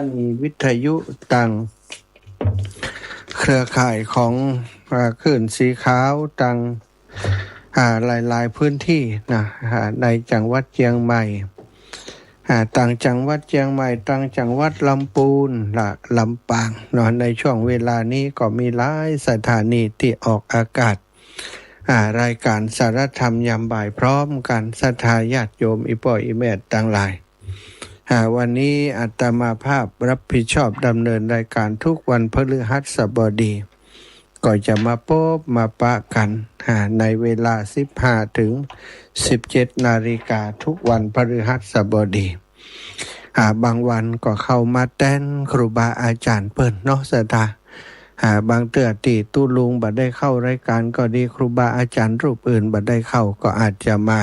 มีวิทยุต่างเครือข่ายของคลื่นสีขาวต่างหลายพื้นที่นะในจังหวัดเชียงใหม่ต่างจังหวัดเชียงใหม่ต่างจังหวัดลำพูนลำปางเนาะในช่วงเวลานี้ก็มีหลายสถานีที่ออกอากาศรายการสารธรรมยามบ่ายพร้อมกันศรัทธาญาติโยมอีป่ออีแม่ต่างหลายวันนี้อาตมาภาพรับผิดชอบดำเนินรายการทุกวันพฤหัสบดีก็จะมาพบมาปะกันในเวลา 15 ถึง 17 นาฬิกาทุกวันพฤหัสบดีบางวันก็เข้ามาแต้นครูบาอาจารย์เปิ้นเนาะสตาบางเตือตีตู้ลุงบัดได้เข้ารายการก็ดีครูบาอาจารย์รูปอื่นบัดได้เข้าก็อาจจะมา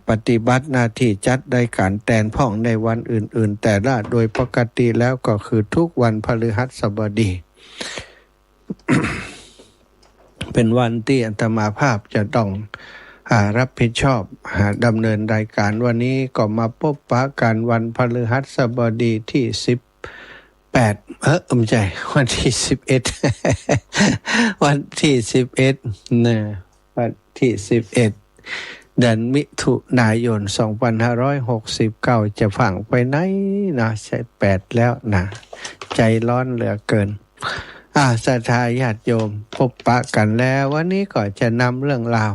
ปฏิบัติหน้าที่จัดรายการแทนพ่องในวันอื่นๆแต่ละโดยปกติแล้วก็คือทุกวันพฤหัสบดี เป็นวันที่อาตมาภาพจะต้องรับผิดชอบดำเนินรายการวันนี้ก็มาพบปะกันวันพฤหัสบดีที่18ไม่ใช่วันที่11 วันที่11นะวันที่11เดือนมิถุนายน2569จะฝังไปไหนนะใช่8แล้วนะใจร้อนเหลือเกินศรัทธาญาติโยมพบปะกันแล้ววันนี้ก็จะนำเรื่องราว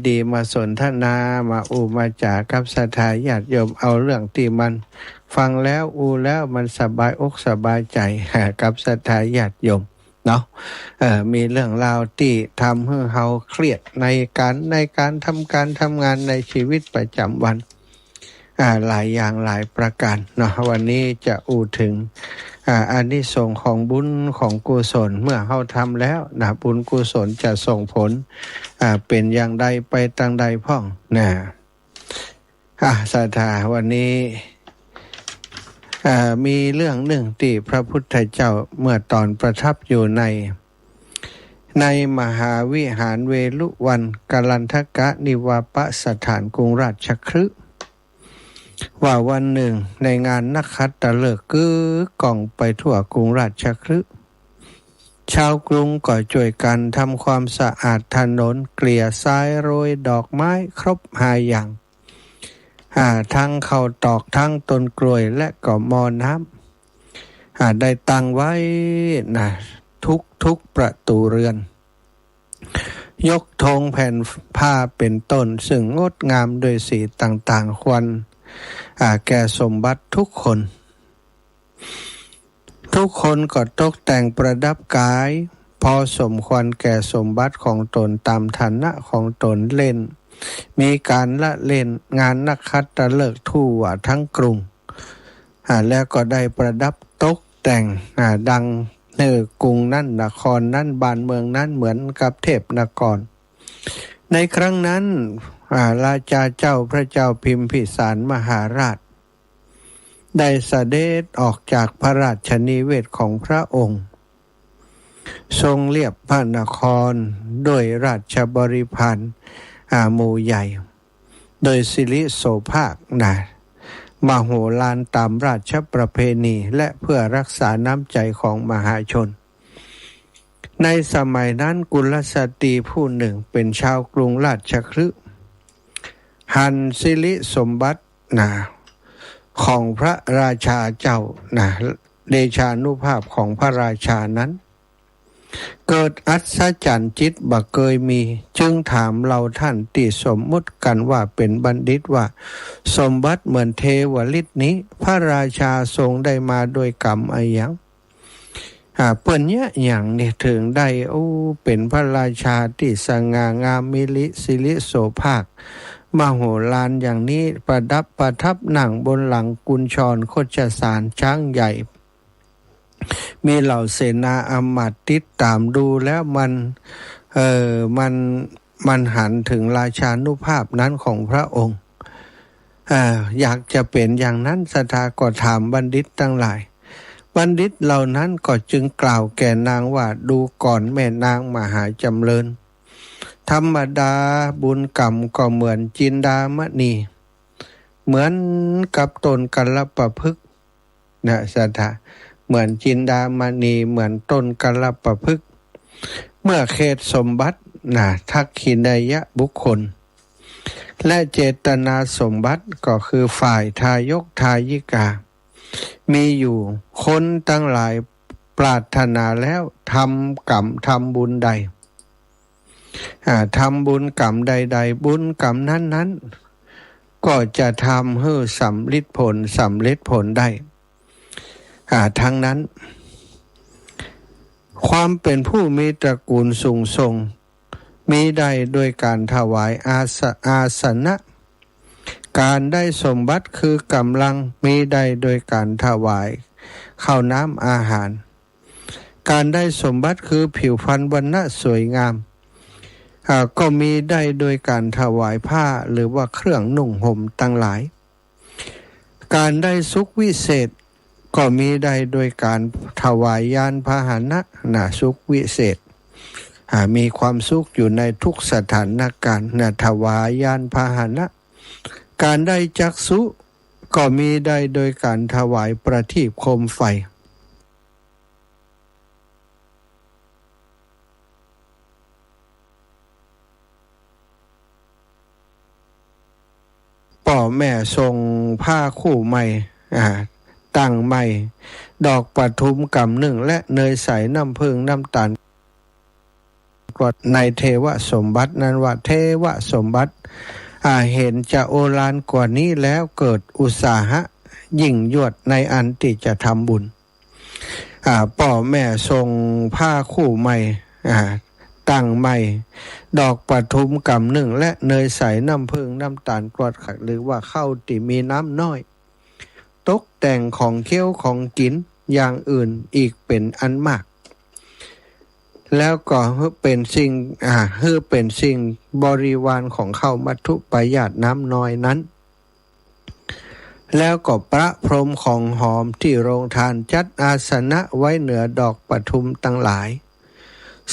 ดีๆมาสนทนามามาจากับศรัทธาญาติโยมเอาเรื่องที่มันฟังแล้วแล้วมันสบายอกสบายใจกับศรัทธาญาติโยมเนาะมีเรื่องราวที่ทำให้เราเครียดในการทำงานในชีวิตประจำวันหลายอย่างหลายประการเนาะวันนี้จะถึงอานิสงส์ของบุญของกุศลเมื่อเราทำแล้วนะบุญกุศลจะส่งผลเป็นอย่างใดไปทางใดพ่องนะศรัทธาวันนี้มีเรื่องหนึ่งที่พระพุทธเจ้าเมื่อตอนประทับอยู่ในมหาวิหารเวลุวันกัลลันทกะนิวาปสถานกรุงราชคฤห์ว่าวันหนึ่งในงานนักขัตฤกษ์ก้องไปทั่วกรุงราชคฤห์ชาวกรุงก็ช่วยกันทำความสะอาดถนนเกลี่ยทรายโรยดอกไม้ครบ5 อย่างทั้งข้าวตอกทั้งต้นกล้วยและก็หม้อน้ำได้ตั้งไว้นะทุกประตูเรือนยกธงแผ่นผ้าเป็นต้นซึ่งงดงามโดยสีต่างๆควรแก่สมบัติทุกคนก็ตกแต่งประดับกายพอสมควรแก่สมบัติของตนตามฐานะของตนเล่นมีการละเล่นงานนักขัตฤกษ์ทั่วทั้งกรุงแล้วก็ได้ประดับตกแต่งดังกรุงนั้นนครนั้นบ้านเมืองนั้นเหมือนกับเทพนครในครั้งนั้นราชาเจ้าพระเจ้าพิมพิสารมหาราชได้เสด็จออกจากพระราชนิเวศของพระองค์ทรงเลียบพระนครด้วยราชบริพารหมู่ใหญ่โดยสิริโสภาคมโหฬารตามราชประเพณีและเพื่อรักษาน้ำใจของมหาชนในสมัยนั้นกุลสตรีผู้หนึ่งเป็นชาวกรุงราชคฤห์หันสิริสมบัติของพระราชาเจ้าเดชานุภาพของพระราชานั้นเกิดอัศจรรย์จิตบ่เคยมีจึงถามเราท่านที่สมมุติกันว่าเป็นบัณฑิตว่าสมบัติเหมือนเทวฤทธิ์นี้พระราชาทรงได้มาโดยกรรมอะไรอย่างเปิ้นเนี่ยอย่างนี้ถึงได้เป็นพระราชาที่สง่างามมิลิสิริโสภาคมโหฬารอย่างนี้ประทับนั่งบนหลังกุญชรโคชสารช้างใหญ่มีเหล่าเสนาอมาตย์ติดตามดูแล้วมันหันถึงราชานุภาพนั้นของพระองค์อยากจะเป็นอย่างนั้นศรัทธาก็ถามบัณฑิตทั้งหลายบัณฑิตเหล่านั้นก็จึงกล่าวแก่นางว่าดูก่อนแม่นางมหาจำเริญธรรมดาบุญกรรมก็เหมือนจินดามณีเหมือนกับต้นกัลปะพฤกษ์ นะสถาเหมือนจินดามณีเหมือนต้นกัลปพฤกษ์เมื่อเขตสมบัตินะทักขินายะบุคคลและเจตนาสมบัติก็คือฝ่ายทายกทายิกามีอยู่คนตั้งหลายปรารถนาแล้วทำกรรมทำบุญใดทำบุญกรรมใดๆบุญกรรมนั้นๆก็จะทำให้สำลิดผลได้ทั้งนั้นความเป็นผู้มีตระกูลสูงส่งมีได้โดยการถวายอาสนะการได้สมบัติคือกำลังมีได้โดยการถวายข้าวน้ำอาหารการได้สมบัติคือผิวพรรณวรรณะสวยงามก็มีได้โดยการถวายผ้าหรือว่าเครื่องนุ่งห่มต่างหลายการได้สุขวิเศษก็มีได้โดยการถวายยานพาหนะสุขวิเศษมีความสุขอยู่ในทุกสถานการณ์ถวายยานพาหนะการได้จักษุก็มีได้โดยการถวายประทีปโคมไฟพ่อแม่ทรงผ้าคู่ใหม่ตั้งใหม่ดอกปทุมกำหนึ่งและเนยใสน้ำผึ้งน้ำตาลกรดในเทวสมบัตินั้นว่าเทวสมบัติเห็นจะโอฬารกว่านี้แล้วเกิดอุตสาหะยิ่งยวดในอันที่จะทำบุญพ่อแม่ทรงผ้าคู่ใหม่ตั้งใหม่ดอกปทุมกำหนึ่งและเนยใสน้ำผึ้งน้ำตาลกรดขัดหรือว่าข้าวที่มีน้ำน้อยตกแต่งของเคี้ยวของกินอย่างอื่นอีกเป็นอันมากแล้วก็เป็นสิ่งบริวารของข้าวมัทุปยาตน้ำน้อยนั้นแล้วก็ประพรมของหอมที่โรงทานจัดอาสนะไว้เหนือดอกปทุมตั้งหลาย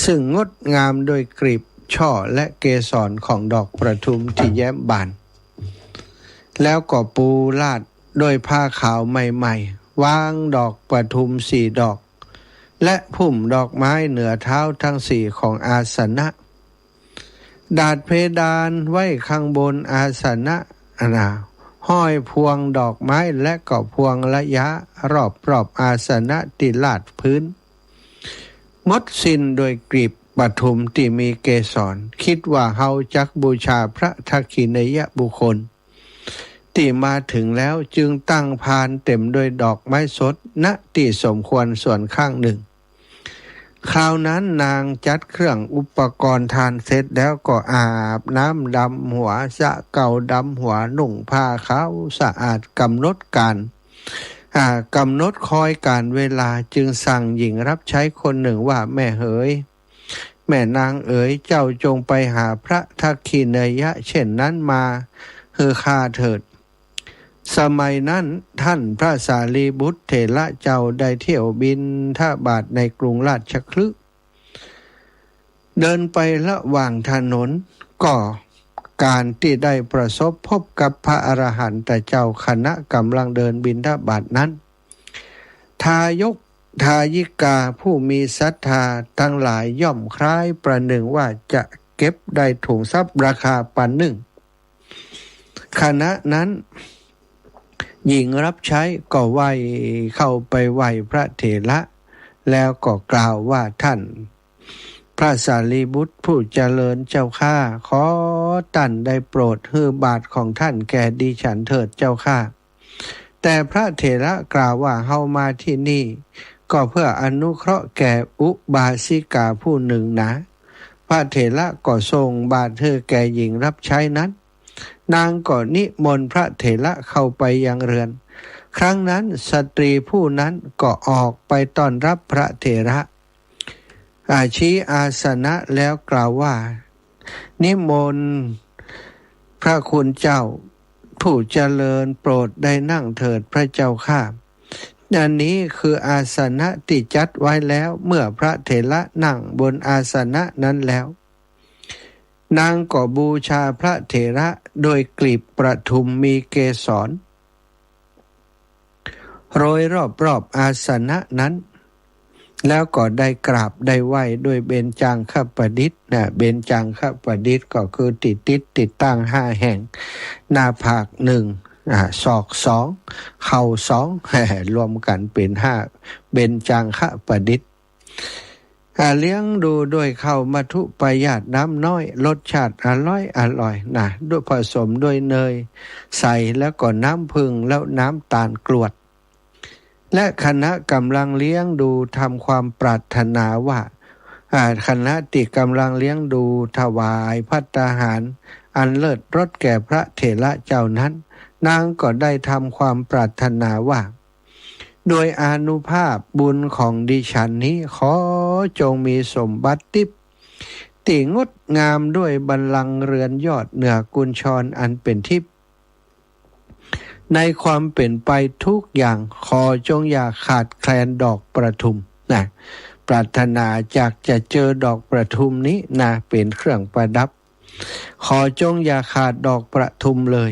ซึ่งงดงามโดยกลีบช่อและเกสรของดอกปทุมที่แย้มบานแล้วก็ปูลาดโดยผ้าขาวใหม่ๆวางดอกปทุม4 ดอกและพุ่มดอกไม้เหนือเท้าทั้ง4ของอาสนะดาดเพดานไว้ข้างบนอาสนะห้อยพวงดอกไม้และก็พวงระยะรอบอาสนะติลาดพื้นงดสิ้นโดยกลีบปทุมที่มีเกสรคิดว่าเฮาจักบูชาพระทักขินายะบุคคลที่มาถึงแล้วจึงตั้งพานเต็มด้วยดอกไม้สดณที่สมควรส่วนข้างหนึ่งคราวนั้นนางจัดเครื่องอุปกรณ์ทานเสร็จแล้วก็อาบน้ำดำหัวสะเก่าดำหัวนุ่งผ้าขาวสะอาดกำหนดคอยการเวลาจึงสั่งหญิงรับใช้คนหนึ่งว่าแม่เอ๋ยแม่นางเอ๋ยเจ้าจงไปหาพระทักขินายะเช่นนั้นมาข้าเถิดสมัยนั้นท่านพระสารีบุตรเถระเจ้าได้เที่ยวบินทบาทในกรุงราชคฤห์เดินไประหว่างถนนก็การที่ได้ประสบพบกับพระอรหันตเจ้าคณะกำลังเดินบิณฑบาตนั้นทายกทายิกาผู้มีศรัทธาทั้งหลายย่อมคล้ายประหนึ่งว่าจะเก็บได้ถุงทรัพย์ราคาปันหนึ่งขณะนั้นหญิงรับใช้ก็เข้าไปไหว้พระเถระแล้วก็กล่าวว่าท่านพระสารีบุตรผู้เจริญเจ้าข้าขอท่านได้โปรดให้บาทของท่านแก่ดิฉันเถิดเจ้าข้าแต่พระเถระกล่าวว่าเฮามาที่นี่ก็เพื่ออนุเคราะห์แก่อุบาสิกาผู้หนึ่งนะพระเถระก็ทรงบาทให้แก่หญิงรับใช้นั้นนางก็นิมนต์พระเถระเข้าไปยังเรือนครั้งนั้นสตรีผู้นั้นก็ออกไปต้อนรับพระเถระชี้อาสนะแล้วกล่าวว่านิมนต์พระคุณเจ้าผู้เจริญโปรดได้นั่งเถิดพระเจ้าข้าอันนี้คืออาสนะที่จัดไว้แล้วเมื่อพระเถระนั่งบนอาสนะนั้นแล้วนางก็บูชาพระเถระโดยกลีบประทุมมีเกสร โรยรอบอาสนะนั้นแล้วก็ได้กราบได้ไหว้ด้วยเบญจางคประดิษฐ์เบญจางคประดิษฐ์ก็คือติดตั้ง5 แห่งหน้าผาก1ศอก2เข่า2รวมกันเป็น5เบญจางคประดิษฐ์เลี้ยงดูด้วยข้าวมัทุปยาตน้ำน้อยรสชาติอร่อยด้วยผสมด้วยเนยใส่แล้วก็น้ำผึ้งแล้วน้ำตาลกรวดและคณะกำลังเลี้ยงดูทำความปรารถนาว่าคณะที่กำลังเลี้ยงดูถวายภัตตาหารอันเลิศรสแก่พระเถระเจ้านั้นนางก็ได้ทำความปรารถนาว่าโดยอานุภาพบุญของดิฉันนี้ขอจงมีสมบัติทิพย์ที่งดงามด้วยบัลลังก์เรือนยอดเหนือกุญชรอันเป็นทิพย์ในความเป็นไปทุกอย่างขอจงอย่าขาดแคลนดอกประทุมปรารถนาจากจะเจอดอกประทุมนี้เป็นเครื่องประดับขอจงอย่าขาดดอกประทุมเลย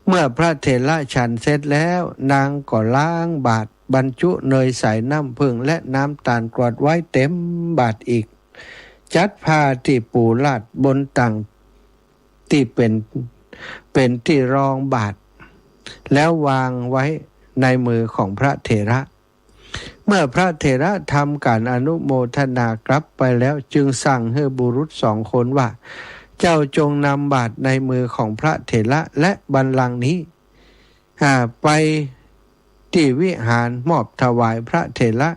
เมื่อพระเถระฉันเสร็จแล้วนางก็ล้างบาตรบรรจุเนยใส่น้ำผึ้งและน้ำตาลกรวดไว้เต็มบาตรอีกจัดผ้าที่ปูลาดบนตังที่เป็นที่รองบาตรแล้ววางไว้ในมือของพระเถระเมื่อพระเถระทำการอนุโมทนากลับไปแล้วจึงสั่งให้บุรุษ2 คนว่าเจ้าจงนำบาตรในมือของพระเถระและบัลลังก์นี้ไปที่วิหารมอบถวายพระเถระ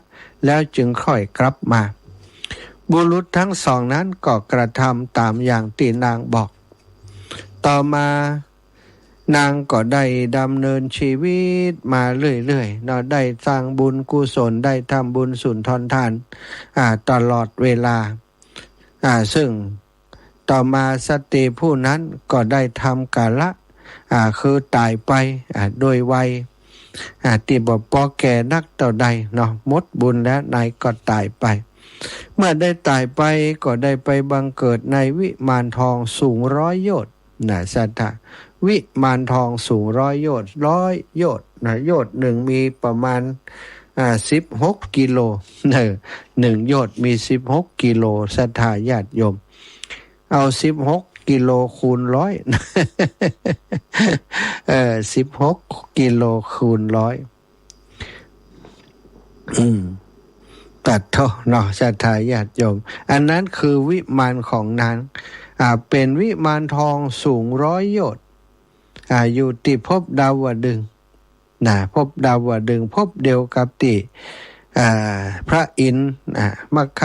แล้วจึงค่อยกลับมาบุรุษทั้ง2นั้นก็กระทำตามอย่างที่นางบอกต่อมานางก็ได้ดำเนินชีวิตมาเรื่อยๆได้สร้างบุญกุศลได้ทำบุญสุนทรทานตลอดเวลาซึ่งต่อมาสตรีผู้นั้นก็ได้ทำกาละคือตายไปโดยวัยที่บ่พอแก่นักต่อใดหมดบุญแล้วนายก็ตายไปเมื่อได้ตายไปก็ได้ไปบังเกิดในวิมานทองสูง100 โยชน์สัทธาวิมานทองสูง100 โยชน์100 โยชน์โยชน์หนึ่งมีประมาณ16 กิโล1 โยชน์มี16 กิโลสัทธาญาติโยมเอา16 กิโลคูณ100 16 กิโลคูณ100ตัดเท่าศรัทธาญาติโยมอันนั้นคือวิมานของนางเป็นวิมานทองสูง100 โยชน์อยู่ที่ภพดาวดึงส์ภพดาวดึงส์ภพเดียวกับที่พระอินทร์มัคค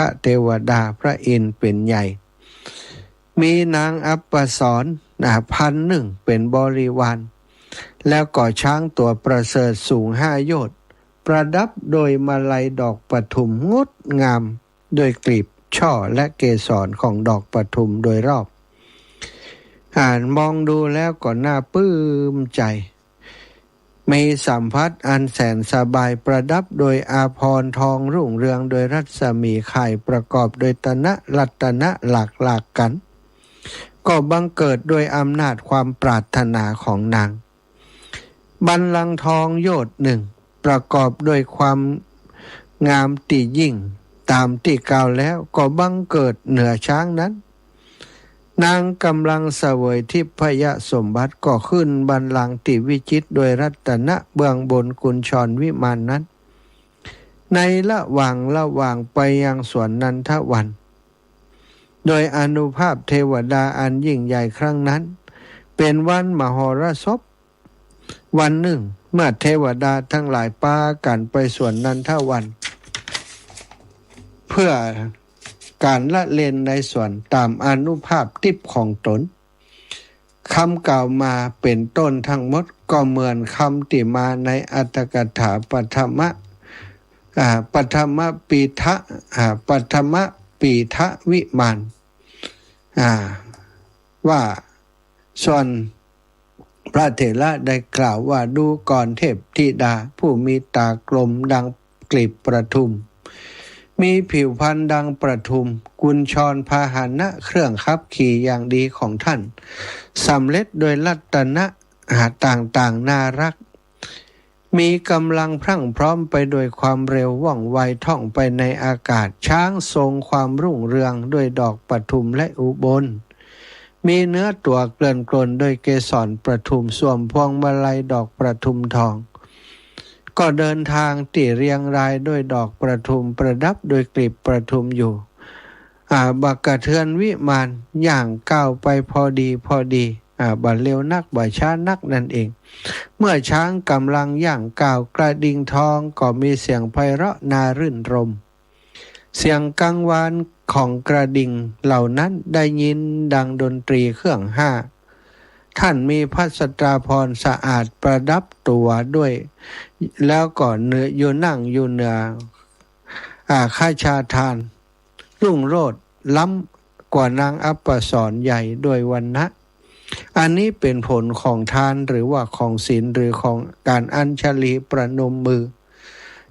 ะเทวดาพระอินทร์เป็นใหญ่มีนางอัปปสร1,000เป็นบริวารแล้วก็ช้างตัวประเสริฐสูง5 โยชน์ประดับโดยมาลัยดอกปทุมงดงามโดยกลีบช่อและเกสรของดอกปทุมโดยรอบมองดูแล้วก็น่าปลื้มใจมีสัมผัสอันแสนสบายประดับโดยอาภรณ์ทองรุ่งเรืองโดยรัศมีไข่ประกอบโดยรัตนะหลากกันก็บังเกิดโดยอำนาจความปรารถนาของนางบัลลังก์ทองโยชน์1ประกอบด้วยความงามติยิ่งตามที่กล่าวแล้วก็บังเกิดเหนือช้างนั้นนางกำลังเสวยทิพยสมบัติก็ขึ้นบัลลังก์ที่วิจิตรโดยรัตนะเบื้องบนกุญชรวิมานนั้นในระหว่างไปยังสวนนันทวันโดยอานุภาพเทวดาอันยิ่งใหญ่ครั้งนั้นเป็นวันมหรสพวันหนึ่งเมื่อเทวดาทั้งหลายพากันไปสวนนันทวันเพื่อการละเล่นในสวนตามอานุภาพทิพย์ของตนคำกล่าวมาเป็นต้นทั้งหมดก็เหมือนคำที่มาในอัตถกถาปฐมปีทะวิมานว่าส่วนพระเถระได้กล่าวว่าดูก่อนเทพธิดาผู้มีตากลมดังกลีบประทุมมีผิวพรรณดังประทุมกุญชรพาหนะเครื่องขับขี่อย่างดีของท่านสำเร็จโดยรัตนะต่างๆน่ารัก มีกำลังพรั่งพร้อมไปโดยความเร็วว่องไวท่องไปในอากาศช้างทรงความรุ่งเรืองด้วยดอกปทุมและอุบลมีเนื้อตัวเกลื่อนกลนด้วยเกสรประทุมสวมพวงมาลัยดอกประทุมทองก็เดินทางตีเรียงรายด้วยดอกประทุมประดับโดยกลีบประทุมอยู่บักกระเทือนวิมานย่างก้าวไปพอดีบ่เร็วนักบ่ช้านักนั่นเองเมื่อช้างกำลังย่างก้าวกระดิ่งทองก็มีเสียงไพเราะน่ารื่นรมเสียงกังวานของกระดิ่งเหล่านั้นได้ยินดังดนตรีเครื่องห้าท่านมีพัสตราภรณ์สะอาดประดับตัวด้วยแล้วก็เนื้ออยู่นั่งอยู่เหนือข้าชาทานรุ่งโรจน์ล้ำกว่านางอัปสรใหญ่ด้วยวรรณะอันนี้เป็นผลของทานหรือว่าของศีลหรือของการอัญชลีประนมมือ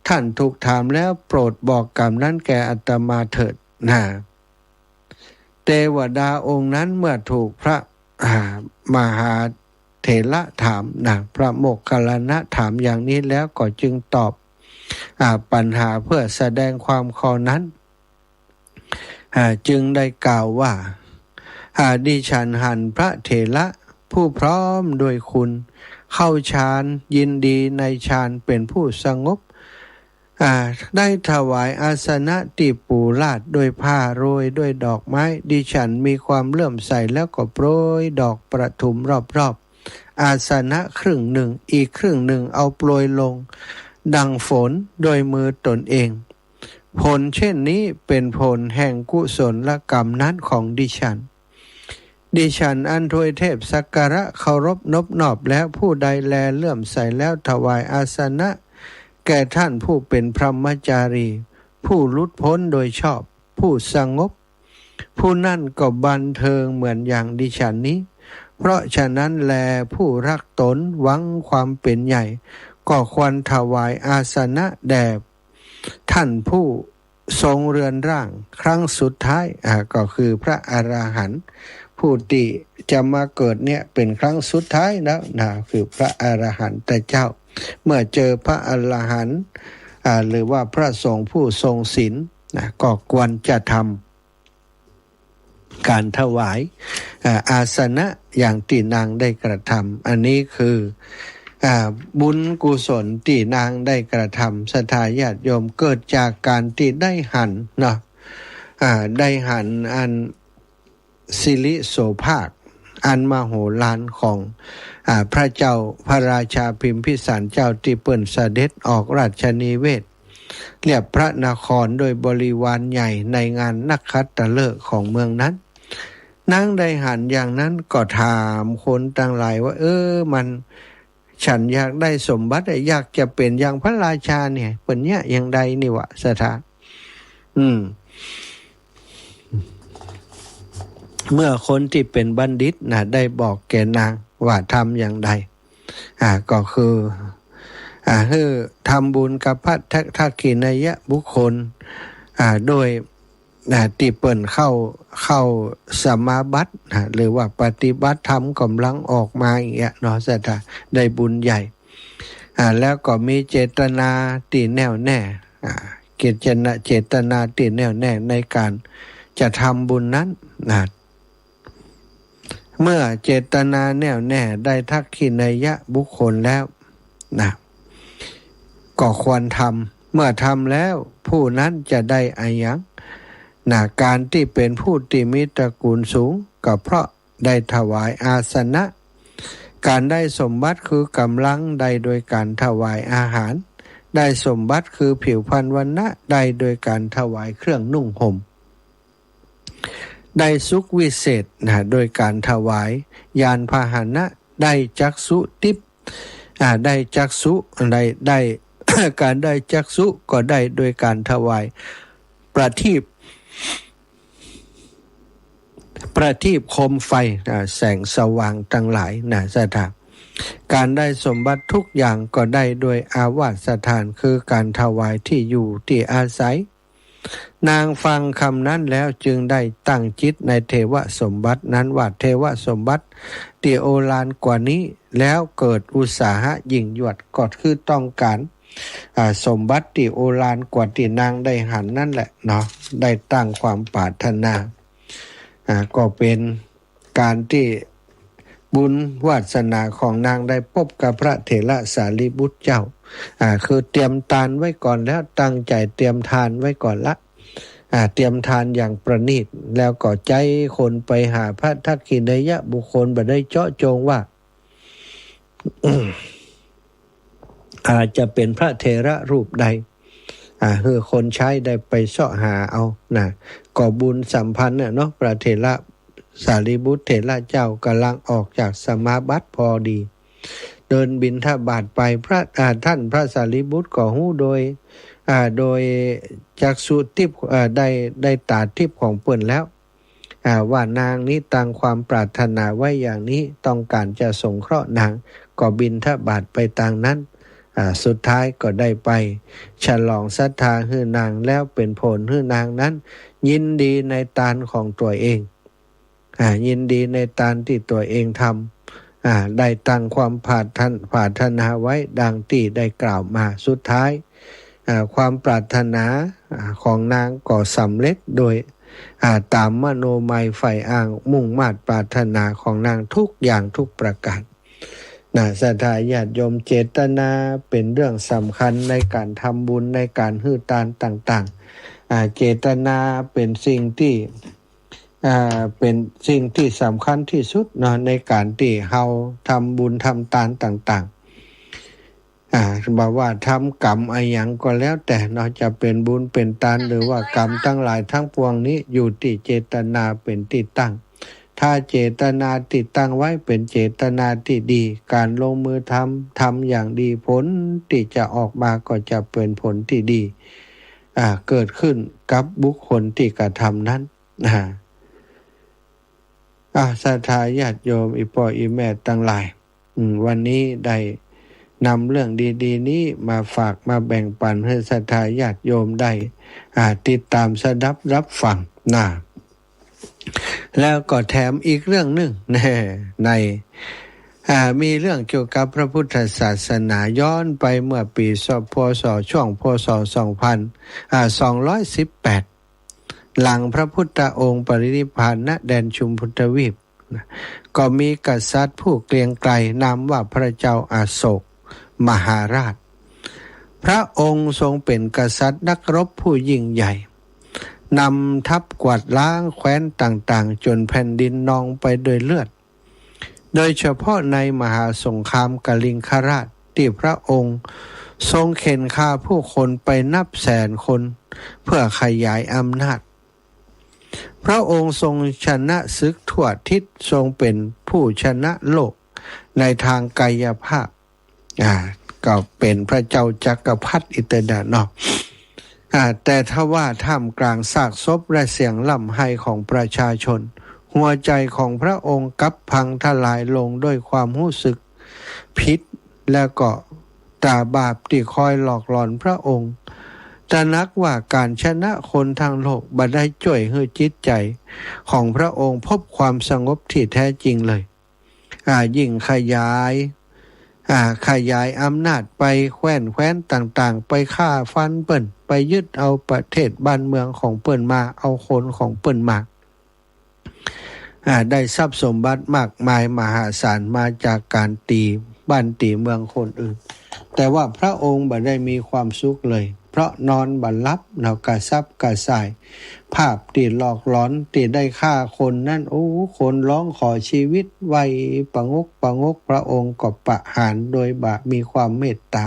ท่านถูกถามแล้วโปรดบอกกรรมนั้นแก่อาตมาเถิดเทวดาองค์นั้นเมื่อถูกพระมหาเถระถามพระโมคคัลลานะถามอย่างนี้แล้วก็จึงตอบปัญหาเพื่อแสดงความข้อนั้นจึงได้กล่าวว่าดิฉันหันพระเถระผู้พร้อมโดยคุณเข้าฌานยินดีในฌานเป็นผู้สงบได้ถวายอาสนะที่ปูลาดด้วยผ้าโรยด้วยดอกไม้ดิฉันมีความเลื่อมใสแล้วก็โปรยดอกประทุมรอบๆอาสนะครึ่งหนึ่งอีกครึ่งหนึ่งเอาโปรยลงดังฝนโดยมือตนเองผลเช่นนี้เป็นผลแห่งกุศลกรรมนั้นของดิฉันอันทวยเทพสักการะเคารพนบนอบแล้วผู้ใดแลเลื่อมใสแล้วถวายอาสนะแก่ท่านผู้เป็นพรหมจารีผู้หลุดพ้นโดยชอบผู้สงบผู้นั่นก็บันเทิงเหมือนอย่างดิฉันนี้เพราะฉะนั้นแลผู้รักตนหวังความเป็นใหญ่ก็ควรถวายอาสนะแด่ท่านผู้ทรงเรือนร่างครั้งสุดท้ายก็คือพระอรหันต์ผู้ที่จะมาเกิดเนี่ยเป็นครั้งสุดท้ายแล้วคือพระอรหันต์เจ้าเมื่อเจอพระอรหันต์หรือว่าพระสงฆ์ผู้ทรงศีลก็ควรจะทำการถวายอาสนะอย่างที่นางได้กระทำอันนี้คือบุญกุศลที่นางได้กระทำศรัทธาญาติโยมเกิดจากการที่ได้หันได้หันอันสิริโสภาคอันมโหฬารของพระเจ้าพระราชาพิมพิสารเจ้าที่เปิ้นเสด็จออกราชนิเวศเรียบพระนครโดยบริวารใหญ่ในงานนักขัตฤกษ์ของเมืองนั้นนางได้หันอย่างนั้นก็ถามคนต่างหลายว่ามันฉันอยากได้สมบัติอยากจะเป็นอย่างพระราชาเนี่ยเป็นเนี่ยอย่างใดนี่วะสถาเมื่อคนที่เป็นบัณฑิตได้บอกแก่นางว่าทำอย่างใดก็คือทำบุญกับพระทักขินายะบุคคลโดยที่เปิ่นเข้าสมาบัติหรือว่าปฏิบัติธรรมกำลังออกมาอย่างเงี้ยเนาะสัตว์ได้บุญใหญ่แล้วก็มีเจตนาที่แน่วแน่เจตนาที่แน่วแน่ในการจะทำบุญนั้นเมื่อเจตนาแน่วแน่ได้ทักขินายะบุคคลแล้วก็ควรทำเมื่อทำแล้วผู้นั้นจะได้อายังการที่เป็นผู้ที่มีตระกูลสูงก็เพราะได้ถวายอาสนะการได้สมบัติคือกำลังได้โดยการถวายอาหารได้สมบัติคือผิวพรรณวรรณะได้โดยการถวายเครื่องนุ่งห่มได้สุขวิเศษโดยการถวายยานพาหนะได้จักษุทิพย์ได้จักษุได้ การได้จักษุก็ได้โดยการถวายประทีปโคมไฟแสงสว่างทั้งหลายสถานการได้สมบัติทุกอย่างก็ได้โดยอาวาสถานคือการถวายที่อยู่ที่อาศัยนางฟังคำนั้นแล้วจึงได้ตั้งจิตในเทวสมบัตินั้นว่าเทวสมบัติที่โอฬารกว่านี้ แล้วเกิดอุตสาหะยิ่งยวดก็คือต้องการสมบัติที่โอฬารกว่าที่นางได้หันนั่นแหละเนาะได้ตั้งความปรารถนาก็เป็นการที่บุญวาสนาของนางได้พบกับพระเถระสารีบุตรเจ้าคือเตรียมทานไว้ก่อนแล้วตั้งใจเตรียมทานไว้ก่อนละเตรียมทานอย่างประณีตแล้วก็ใจคนไปหาพระทักขิณยะบุคคลบ่ได้เจาะจงว่า อาจจะเป็นพระเถระรูปใดคือคนใช้ได้ไปเสาะหาเอานะก็บุญสัมพันธ์เนาะพระเถระสารีบุตรเถระเจ้ากำลังออกจากสมาบัติพอดีเดินบิณฑบาตไปท่านพระสารีบุตรก็หู้โดยจักษุทิพย์ได้ตาทิพย์ของเปิ้นแล้วว่านางนี้ตั้งความปรารถนาไว้อย่างนี้ต้องการจะสงเคราะห์นางก็บิณฑบาตไปตามนั้นสุดท้ายก็ได้ไปฉลองศรัทธาให้นางแล้วเป็นผลให้นางนั้นยินดีในตานของตัวเองยินดีในตานที่ตัวเองทำได้ตั้งความปรารถนาไว้ดังที่ได้กล่าวมาสุดท้ายความปรารถนาของนางก็สำเร็จโดยตามมโนมัยใฝ่อ้างมุ่งมา่ปรารถนาของนางทุกอย่างทุกประการศรัทธาญาติโยมเจตนาเป็นเรื่องสำคัญในการทำบุญในการให้ทานต่างๆเจตนาเป็นสิ่งที่สำคัญที่สุดเนาะในการที่เฮาทำบุญทำทานต่างๆบอกว่าทำกรรมอะไรอย่างก็แล้วแต่เนาะจะเป็นบุญเป็นทานหรือว่ากรรมทั้งหลายทั้งปวงนี้อยู่ที่เจตนาเป็นที่ตั้งถ้าเจตนาติดตั้งไว้เป็นเจตนาที่ดีการลงมือทำอย่างดีผลที่จะออกมาก็จะเป็นผลที่ดีเกิดขึ้นกับบุคคลที่กระทำนั้นศรัทธาญาติโยมอีพ่ออีแม่ทั้งหลายวันนี้ได้นำเรื่องดีๆนี้มาฝากมาแบ่งปันให้ศรัทธาญาติโยมได้ติดตามสดับรับฟังแล้วก็แถมอีกเรื่องหนึ่งในมีเรื่องเกี่ยวกับพระพุทธศาสนาย้อนไปเมื่อปีพ.ศ. ช่วงพ.ศ. 2218หลังพระพุทธองค์ปรินิพพานณแดนชุมพุทธวีปก็มีกษัตริย์ผู้เกรียงไกรนามว่าพระเจ้าอาโศกมหาราชพระองค์ทรงเป็นกษัตริย์นักรบผู้ยิ่งใหญ่นำทัพกวาดล้างแคว้นต่างๆจนแผ่นดินนองไปด้วยเลือดโดยเฉพาะในมหาสงครามกลิงคราชที่พระองค์ทรงเข็นฆ่าผู้คนไปนับแสนคนเพื่อขยายอำนาจพระองค์ทรงชนะศึกทั่วทิศทรงเป็นผู้ชนะโลกในทางกายภาพก็เป็นพระเจ้าจักรพรรดิอิตดาเนาะแต่ถ้าว่าท่ามกลางซากศพและเสียงล่ำไห้ของประชาชนหัวใจของพระองค์กลับพังทลายลงด้วยความรู้สึกผิดแล้วก็ตราบาปที่คอยหลอกหลอนพระองค์ตระหนักว่าการชนะคนทางโลกบ่ได้ช่วยให้จิตใจของพระองค์พบความสงบที่แท้จริงเลยยิ่งขยายอำนาจไปแคว้นต่างๆไปฆ่าฟันเปิ้นไปยึดเอาประเทศบ้านเมืองของเปิ้นมาเอาคนของเปิ้นมาได้ทรัพย์สมบัติมากมายมหาศาลมาจากการตีบ้านตีเมืองคนอื่นแต่ว่าพระองค์บ่ได้มีความสุขเลยเพราะนอนบ่หลับเนาะกระซับกระส่ายภาพที่หลอกหลอนที่ได้ฆ่าคนนั่นคนร้องขอชีวิตไว้ประงกพระองค์ก็ประหารโดยบะมีความเมตตา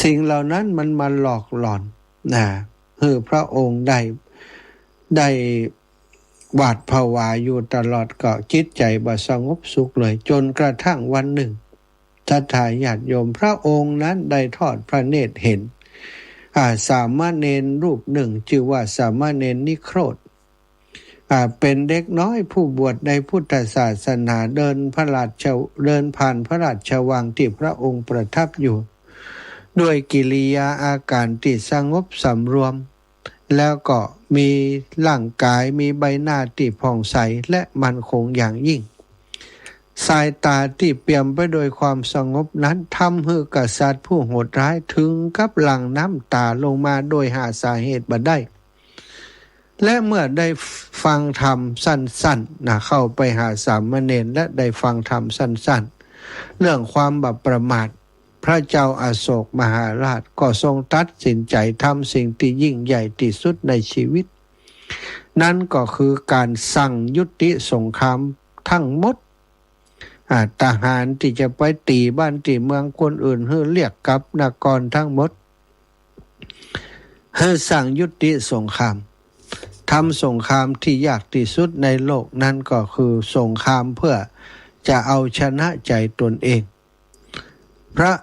สิ่งเหล่านั้นมันมาหลอกหลอนคือพระองค์ได้หวาดผวาอยู่ตลอดก็จิตใจบ่สงบสุขเลยจนกระทั่งวันหนึ่งศรัทธาญาติโยมพระองค์นั้นได้ทอดพระเนตรเห็นสามเณรรูปหนึ่งชื่อว่าสามเณรนิโครธเป็นเด็กน้อยผู้บวชในพุทธศาสนาเดินผ่านพระราชวังที่พระองค์ประทับอยู่ด้วยกิริยาอาการที่สงบสำรวมแล้วก็มีร่างกายมีใบหน้าที่ผ่องใสและมั่นคงอย่างยิ่ง สายตาที่เปี่ยมไปด้วยความสงบนั้นทำให้กษัตริย์ผู้โหดร้ายถึงกับหลั่งน้ำตาลงมาโดยหาสาเหตุบ่ได้และเมื่อได้ฟังธรรมสั้นๆเข้าไปหาสามเณรและได้ฟังธรรมสั้นๆเรื่องความบัประมาทพระเจ้าอโศกมหาราชก็ทรงตัดสินใจทำสิ่งที่ยิ่งใหญ่ที่สุดในชีวิตนั่นก็คือการสั่งยุติสงครามทั้งหมดทหารที่จะไปตีบ้านตีเมืองคนอื่นให้เรียกกลับนครทั้งหมดให้สั่งยุติสงครามทำสงครามที่ยากที่สุดในโลกนั่นก็คือสงครามเพื่อจะเอาชนะใจตนเองพระ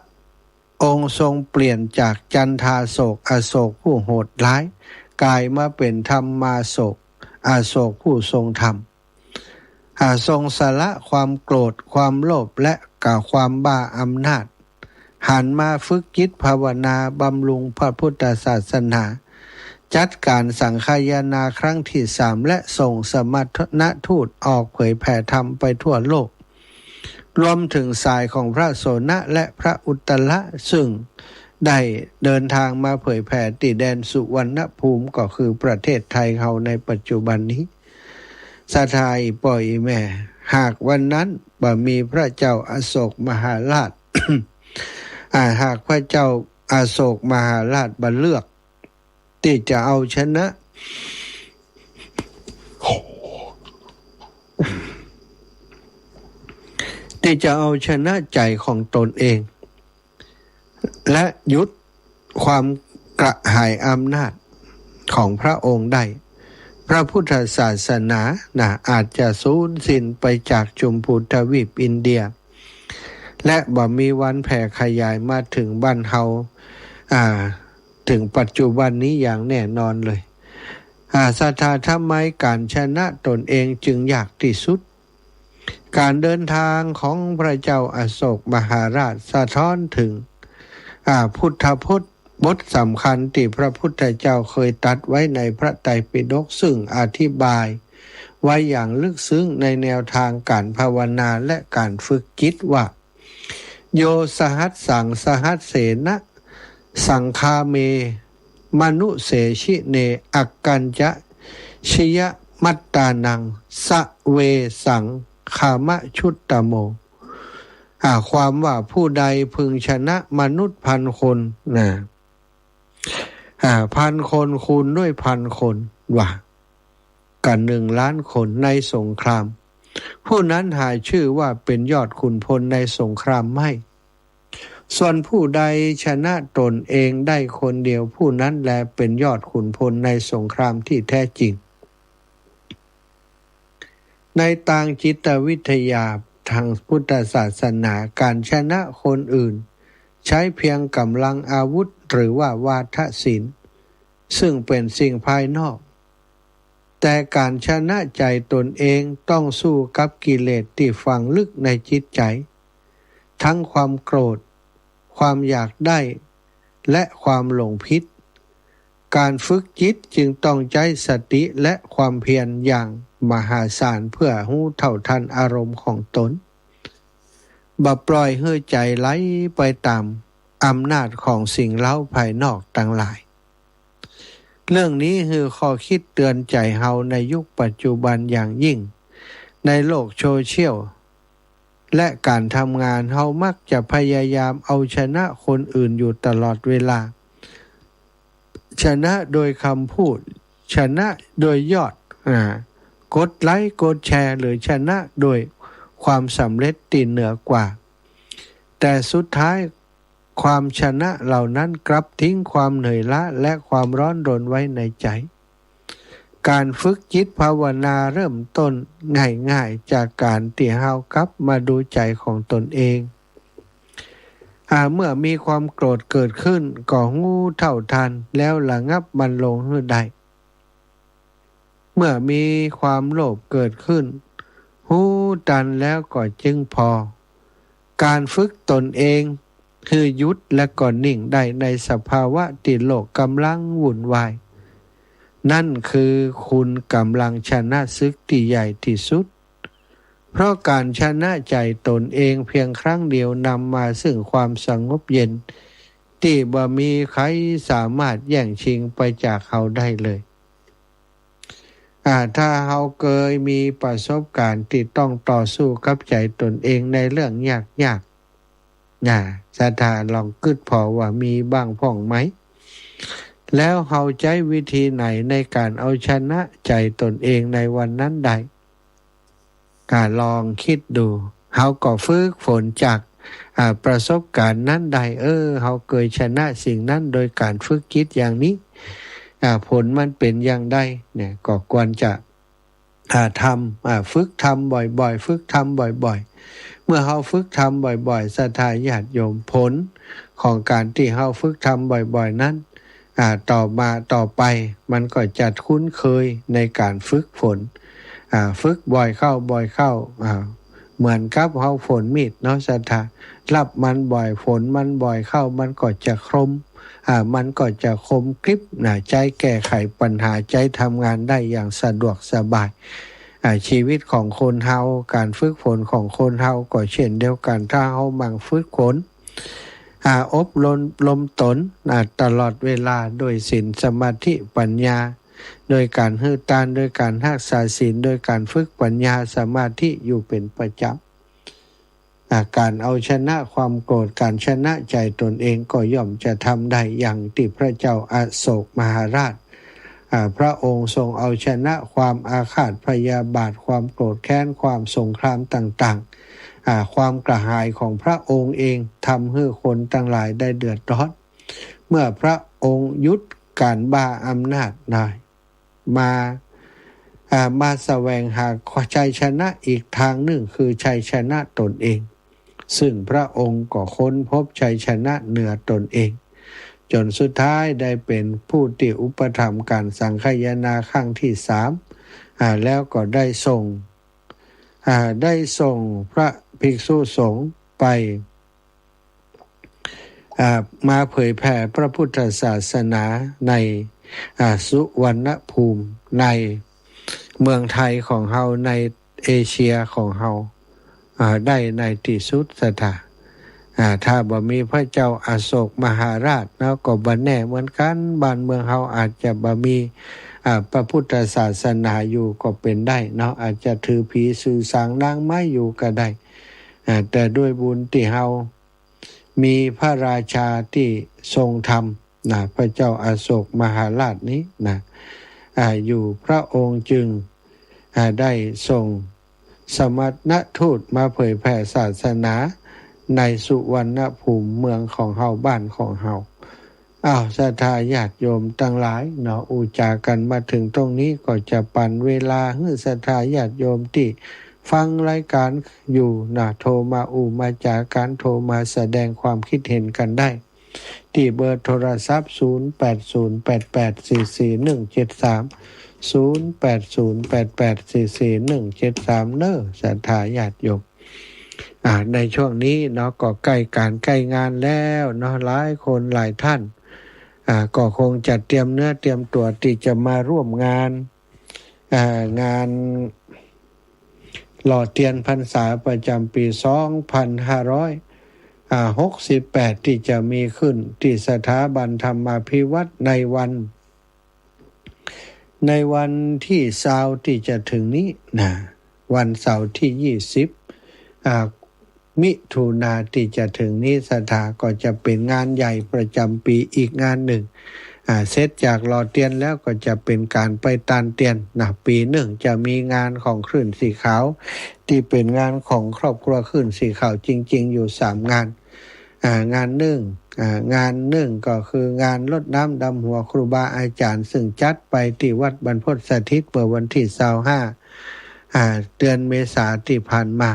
องค์ทรงเปลี่ยนจากจันทาโศกอโศกผู้โหดร้ายกลายมาเป็นธรรมาโศกอโศกผู้ทรงธรรมทรงสละความโกรธความโลภและความบ้าอำนาจหันมาฝึกจิตภาวนาบำรุงพระพุทธศาสนาจัดการสังฆายนาครั้งที่3และส่งสมณทูตออกเผยแผ่ธรรมไปทั่วโลกรวมถึงสายของพระโสนและพระอุตตระซึ่งได้เดินทางมาเผยแผ่ที่แดนสุวรรณภูมิก็คือประเทศไทยเราในปัจจุบันนี้สะทายปล่อยแม่หากวันนั้นบ่มีพระเจ้าอโศกมหาราช หากพระเจ้าอโศกมหาราชบังเลือกที่จะเอาชนะที่จะเอาชนะใจของตนเองและยุดความกระหายอำนาจของพระองค์ได้พระพุทธศาสนาอาจจะสูญสิ้นไปจากชมพูทวีปอินเดียและบ่มีวันแผ่ขยายมาถึงบ้านเฮาถึงปัจจุบันนี้อย่างแน่นอนเลยศรัทธาทำไมการชนะตนเองจึงยากที่สุดการเดินทางของพระเจ้าอโศกมหาราชสะท้อนถึงพุทธพจน์บทสำคัญที่พระพุทธเจ้าเคยตรัสไว้ในพระไตรปิฎกซึ่งอธิบายไว้อย่างลึกซึ้งในแนวทางการภาวนาและการฝึกจิตว่าโยสหัสสังสหัสเสนะสังคาเมมนุเสชิเนอักกัญจะชยมัตตานังสะเวสังคามชุตตโมความว่าผู้ใดพึงชนะมนุษย์พันคนพันคนคูณด้วยพันคนว่ากัน1,000,000 คนในสงครามผู้นั้นหาชื่อว่าเป็นยอดขุนพลในสงครามไม่ส่วนผู้ใดชนะตนเองได้คนเดียวผู้นั้นแลเป็นยอดขุนพลในสงครามที่แท้จริงในทางจิตวิทยาทางพุทธศาสนาการชนะคนอื่นใช้เพียงกำลังอาวุธหรือว่าวาทศิลป์ซึ่งเป็นสิ่งภายนอกแต่การชนะใจตนเองต้องสู้กับกิเลสที่ฝังลึกในจิตใจทั้งความโกรธความอยากได้และความหลงผิดการฝึกจิตจึงต้องใช้สติและความเพียรอย่างมหาศาลเพื่อรู้เท่าทันอารมณ์ของตนบ่ปล่อยให้ใจไหลไปตามอำนาจของสิ่งเร้าภายนอกต่างหลายเรื่องนี้คือข้อคิดเตือนใจเฮาในยุคปัจจุบันอย่างยิ่งในโลกโซเชียลและการทำงานเฮามักจะพยายามเอาชนะคนอื่นอยู่ตลอดเวลาชนะโดยคำพูดชนะโดยยอดกดไลค์กดแชร์หรือชนะโดยความสำเร็จที่เหนือกว่าแต่สุดท้ายความชนะเหล่านั้นกลับทิ้งความเหนื่อยล้าและความร้อนรนไว้ในใจการฝึกจิตภาวนาเริ่มต้นง่ายๆจากการที่เฮากลับมาดูใจของตนเองเมื่อมีความโกรธเกิดขึ้นก็งูเท่าทันแล้วระงับมันลงให้ได้เมื่อมีความโลภเกิดขึ้นหูตันแล้วก็จึงพอการฝึกตนเองคือหยุดและก็นิ่งได้ในสภาวะที่โลกกำลังวุ่นวายนั่นคือคุณกำลังชนะศึกที่ใหญ่ที่สุด เพราะการชนะใจตนเองเพียงครั้งเดียวนำมาซึ่งความสงบเย็นที่บ่มีใครสามารถแย่งชิงไปจากเขาได้เลยถ้าเราเคยมีประสบการณ์ที่ต้องต่อสู้กับใจตนเองในเรื่องยากสถาลองคิดพอว่ามีบ้างพ่องไหมแล้วเราใช้วิธีไหนในการเอาชนะใจตนเองในวันนั้นได้ลองคิดดูเราก็ฝึกฝนจากประสบการณ์นั้นได้เราเคยชนะสิ่งนั้นโดยการฝึกคิดอย่างนี้ผลมันเป็นอย่างใดเนี่ยก็ควรจะทำฝึกทำบ่อยๆฝึกทำบ่อยๆเมื่อเราฝึกทำบ่อยๆศรัทธาญาติโยมผลของการที่เราฝึกทำบ่อยๆนั้นต่อไปมันก็จะคุ้นเคยในการฝึกฝนฝึกบ่อยเข้าเหมือนกับเราฝนมีดเนาะศรัทธารับมันบ่อยฝนมันบ่อยเข้ามันก็จะคมมันก็จะคมกริบใจแก้ไขปัญหาใจทำงานได้อย่างสะดวกสบายชีวิตของคนเฮาการฝึกฝนของคนเฮาก็เช่นเดียวกันถ้าเฮามั่งฝึกฝนอบรมตนตลอดเวลาโดยศีลสมาธิปัญญาโดยการฮื้อตานโดยการรักษาศีลโดยการฝึกปัญญาสมาธิอยู่เป็นประจำการเอาชนะความโกรธการชนะใจตนเองก็ย่อมจะทำได้อย่างที่พระเจ้าอโศกมหาราชพระองค์ทรงเอาชนะความอาฆาตพยาบาทความโกรธแค้นความสงครามต่างๆความกระหายของพระองค์เองทำให้คนทั้งหลายได้เดือดร้อนเมื่อพระองค์ยุดการบ้าอำนาจได้มาแสวงหาชัยชนะอีกทางหนึ่งคือชัยชนะตนเองซึ่งพระองค์ก็ค้นพบชัยชนะเหนือตนเองจนสุดท้ายได้เป็นผู้ที่อุปถัมภ์การสังฆายนาครั้งที่3แล้วก็ได้ส่งพระภิกษุสงฆ์ไปมาเผยแผ่พระพุทธศาสนาในสุวรรณภูมิในเมืองไทยของเฮาในเอเชียของเฮาได้ในที่สุดสถาถ้าบ่มีพระเจ้าอโศกมหาราชแล้วก็บ่แน่เหมือนกันบ้านเมืองเฮาอาจจะบ่มีพระพุทธศาสนาอยู่ก็เป็นได้เนาะอาจจะถือผีสื่อสางนางไม้อยู่ก็ได้แต่ด้วยบุญที่เฮามีพระราชาที่ทรงธรรมพระเจ้าอโศกมหาราชนี้อยู่พระองค์จึงได้ส่งสมณทูตมาเผยแผ่ศาสนาในสุวรรณภูมิเมืองของเฮาบ้านของเฮาศรัทธาญาติโยมทั้งหลายเนาะอุจากันมาถึงตรงนี้ก็จะปันเวลาให้ศรัทธาญาติโยมที่ฟังรายการอยู่โทรมามาจากการโทรมาแสดงความคิดเห็นกันได้ที่เบอร์โทรศัพท์0808844173 0808844173เน้อศรัทธาญาติโยมในช่วงนี้เนาะก็ใกล้การใกล้งานแล้วเนาะหลายคนหลายท่านก็คงจะเตรียมเนื้อเตรียมตัวที่จะมาร่วมงานหล่อเทียนพรรษาประจำปี2568ที่จะมีขึ้นที่สถาบันธรรมาภิวัตรในวันที่20ที่จะถึงนี้วันเสาร์ที่20มิถุนาที่จะถึงนี้สถาก็จะเป็นงานใหญ่ประจำปีอีกงานหนึ่งเสร็จจากหล่อเทียนแล้วก็จะเป็นการไปตานเตียนปีหนึ่งจะมีงานของคลื่นสีขาวที่เป็นงานของครอบครัวคลื่นสีขาวจริงๆอยู่3งานงานหนึ่งก็คืองานรดน้ำดำหัวครูบาอาจารย์ซึ่งจัดไปที่วัดบรรพตสถิตเมื่อวันที่25เดือนเมษายนที่ผ่านมา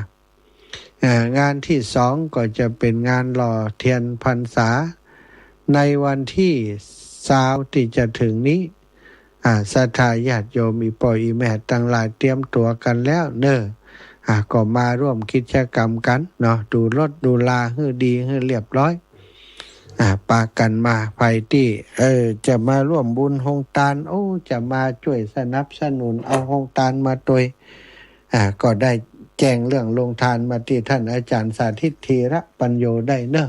งานที่2ก็จะเป็นงานหล่อเทียนพรรษาในวันที่20ที่จะถึงนี้ศรัทธาญาติโยมอีพ่ออีแม่ทั้งหลายเตรียมตัวกันแล้วเน้อก็มาร่วมกิจกรรมกันเนาะดูรถดูลาให้ดีให้เรียบร้อยปากันมาไปที่จะมาร่วมบุญโฮงตานจะมาช่วยสนับสนุนเอาโฮงตานมาตัวยก็ได้ แจ้งเรื่องลงทานมาที่ท่านอาจารย์สาธิตธีระปัญโยได้เนอะ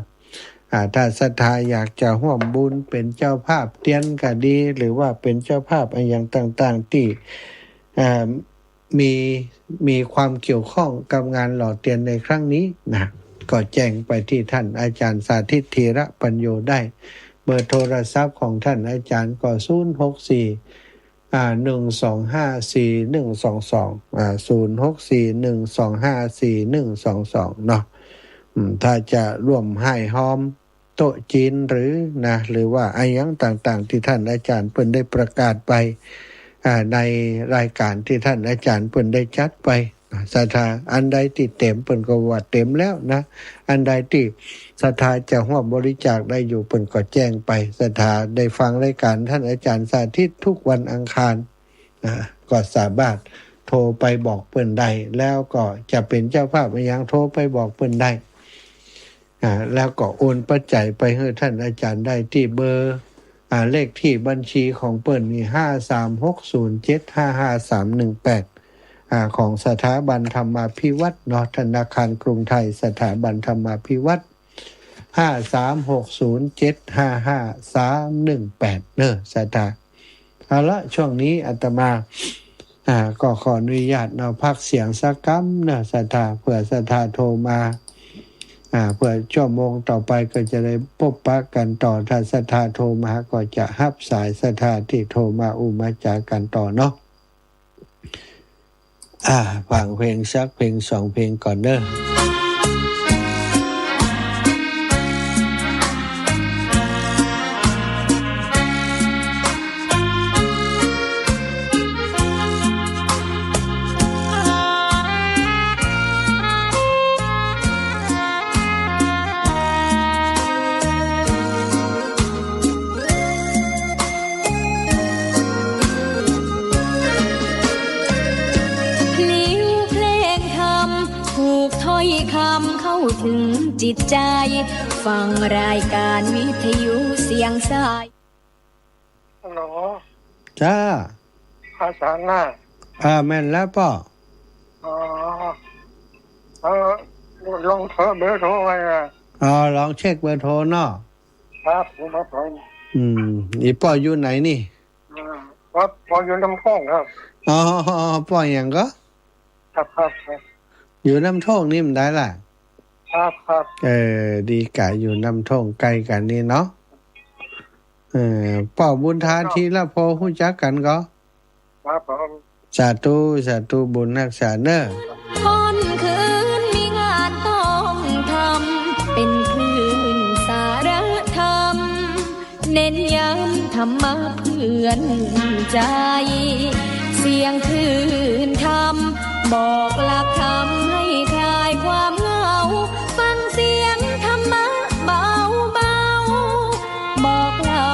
ถ้าศรัทธาอยากจะร่วมบุญเป็นเจ้าภาพเตียนก็ดี หรือว่าเป็นเจ้าภาพอย่างต่างๆที่มีความเกี่ยวข้องกับงานหล่อเตียนในครั้งนี้นะก็แจ้งไปที่ท่านอาจารย์สาธิตธีระปัญโยได้เบอร์โทรศัพท์ของท่านอาจารย์ก็064 1254122 064 1254122เนาะถ้าจะร่วมให้หอมโต๊ะจีนหรือนะหรือว่าอะไรอย่างต่างๆที่ท่านอาจารย์เพิ่นได้ประกาศไปในรายการที่ท่านอาจารย์เพิ่นได้จัดไปศรัทธาอันใดที่เต็มเพิ่นก็ว่าเต็มแล้วนะอันใดที่ศรัทธาจะร่วมบริจาคได้อยู่เพิ่นก็แจ้งไปศรัทธาได้ฟังรายการท่านอาจารย์สาธิตทุกวันอังคารก็สามารถโทรไปบอกเพิ่นได้แล้วก็จะเป็นเจ้าภาพอย่างโทรไปบอกเพิ่นได้แล้วก็โอนปัจจัยไปให้ท่านอาจารย์ได้ที่เบอร์เลขที่บัญชีของเปิ้นนี่53607555318ของสถาบันธรรมาภิวัตรเนาะธนาคารกรุงไทยสถาบันธรรมาภิวัตร53607555318เนอะสถาเอาละช่วงนี้อาตมาก็ขออนุญาตเอาพักเสียงสักกั๊มเนอะสถาเผื่อสถาโทรมาเพื่อชั่วโมงต่อไปก็จะได้พบปะกันต่อถ้าศรัทธาโทรมาก็จะรับสายศรัทธาที่โทรมามาจากันต่อเนาะฟังเพลงสักเพลงสองเพลงก่อนเด้อถึงจิตใจฟังรายการวิทยุเสียงสายฮัลโหลจ้าภาษาหน้าแม่นแล้วป่ะลองเบอร์โทรไว้ลองเช็คเบอร์โทรเนาะครับผมอีป่ออยู่ไหนนี่ครับปออยู่น้ำท่องครับป่ออย่างก็ครับอยู่น้ำท่องนี่มันได้ล่ะครับดีกะอยู่น้ำท่องใกล้กันนี่เนาะป่อบุญทานทีละพอหู้จักกันก็ครับผมสาธุบุญรักษาเนอะค่ำคืนมีงานต้องทำเป็นคลื่นสารธรรมเน้นย้ำธรรมะเพื่อนใจเสียงคลื่นธรรมบอกหลักธรรมให้คลายความเหงาฟังเสียงธรรมะเบาบอกเล่า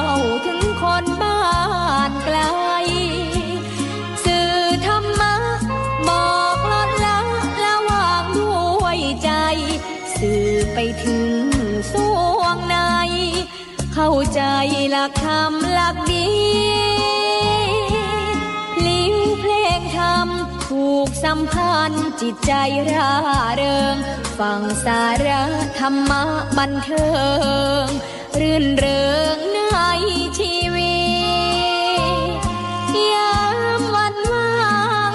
ถึงคนบ้านไกลสื่อธรรมะบอกลดละวางด้วยใจสื่อไปถึงสวงในเข้าใจหลักธรรมหลักดีลิ้วเพลงธรรมผูกสัมพันธ์จิตใจร่าเริงฟังสาระธรรมะบันเทิงรื่นเริงในชีวิตยามวันว่าง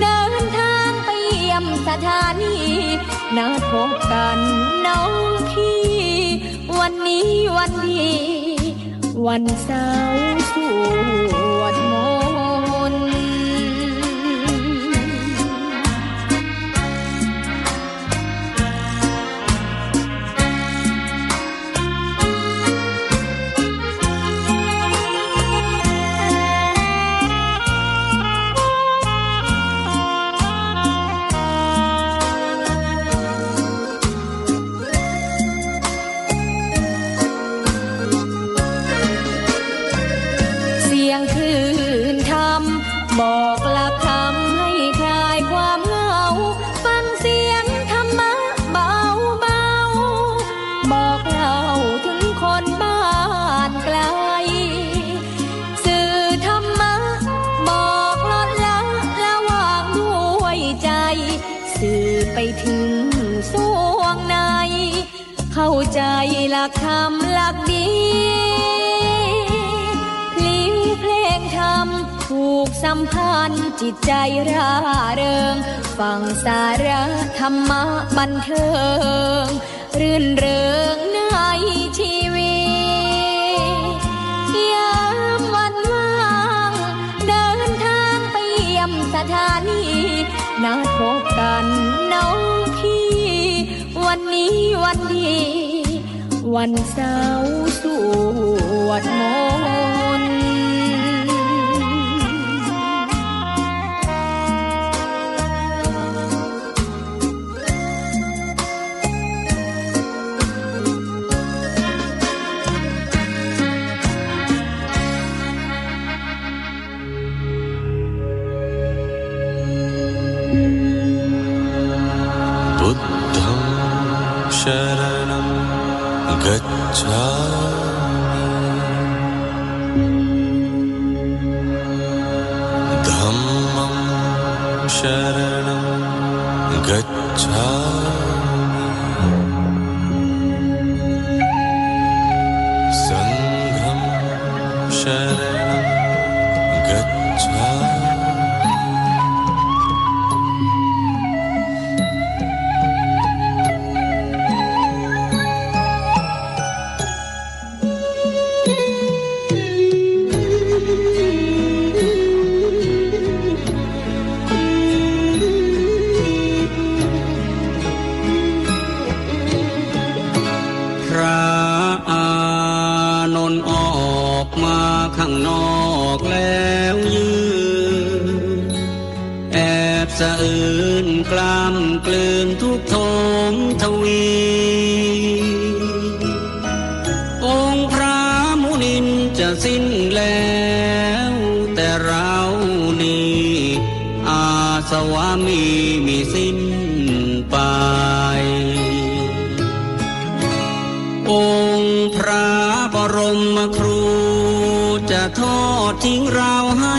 เดินทางไปเยี่ยมสถานีนัดพบกันน้องพี่วันนี้วันดีวันเสาร์สวดมนต์เสียงคลื่ หลักธรรมหลักดีพลิ้วเพลงธรรมผูกสัมพันธ์จิตใจร่าเริงฟังสาระธรรมะบันเทิงรื่นเริงในชีวิตยามวันว่างเดินทางไปเยี่ยมสถานีนัดพบกันน้องพี่วันนี้วันดีวันเสาร์สวดมนต์บุตตังชรณังกัจฉามิธัมมังชรณังกัจฉามิสังฆังชรณังกัจฉามิพระอานนท์ออกมาข้างนอกแล้วยืนแอบสะอื้นกล้ามกลืนทุกโทมทวีองค์พระมุนินจะสิ้นแล้วแต่เรานี่อาสวามีสิ้นไปองค์พระบรมครูจะทอดทิ้งเราให้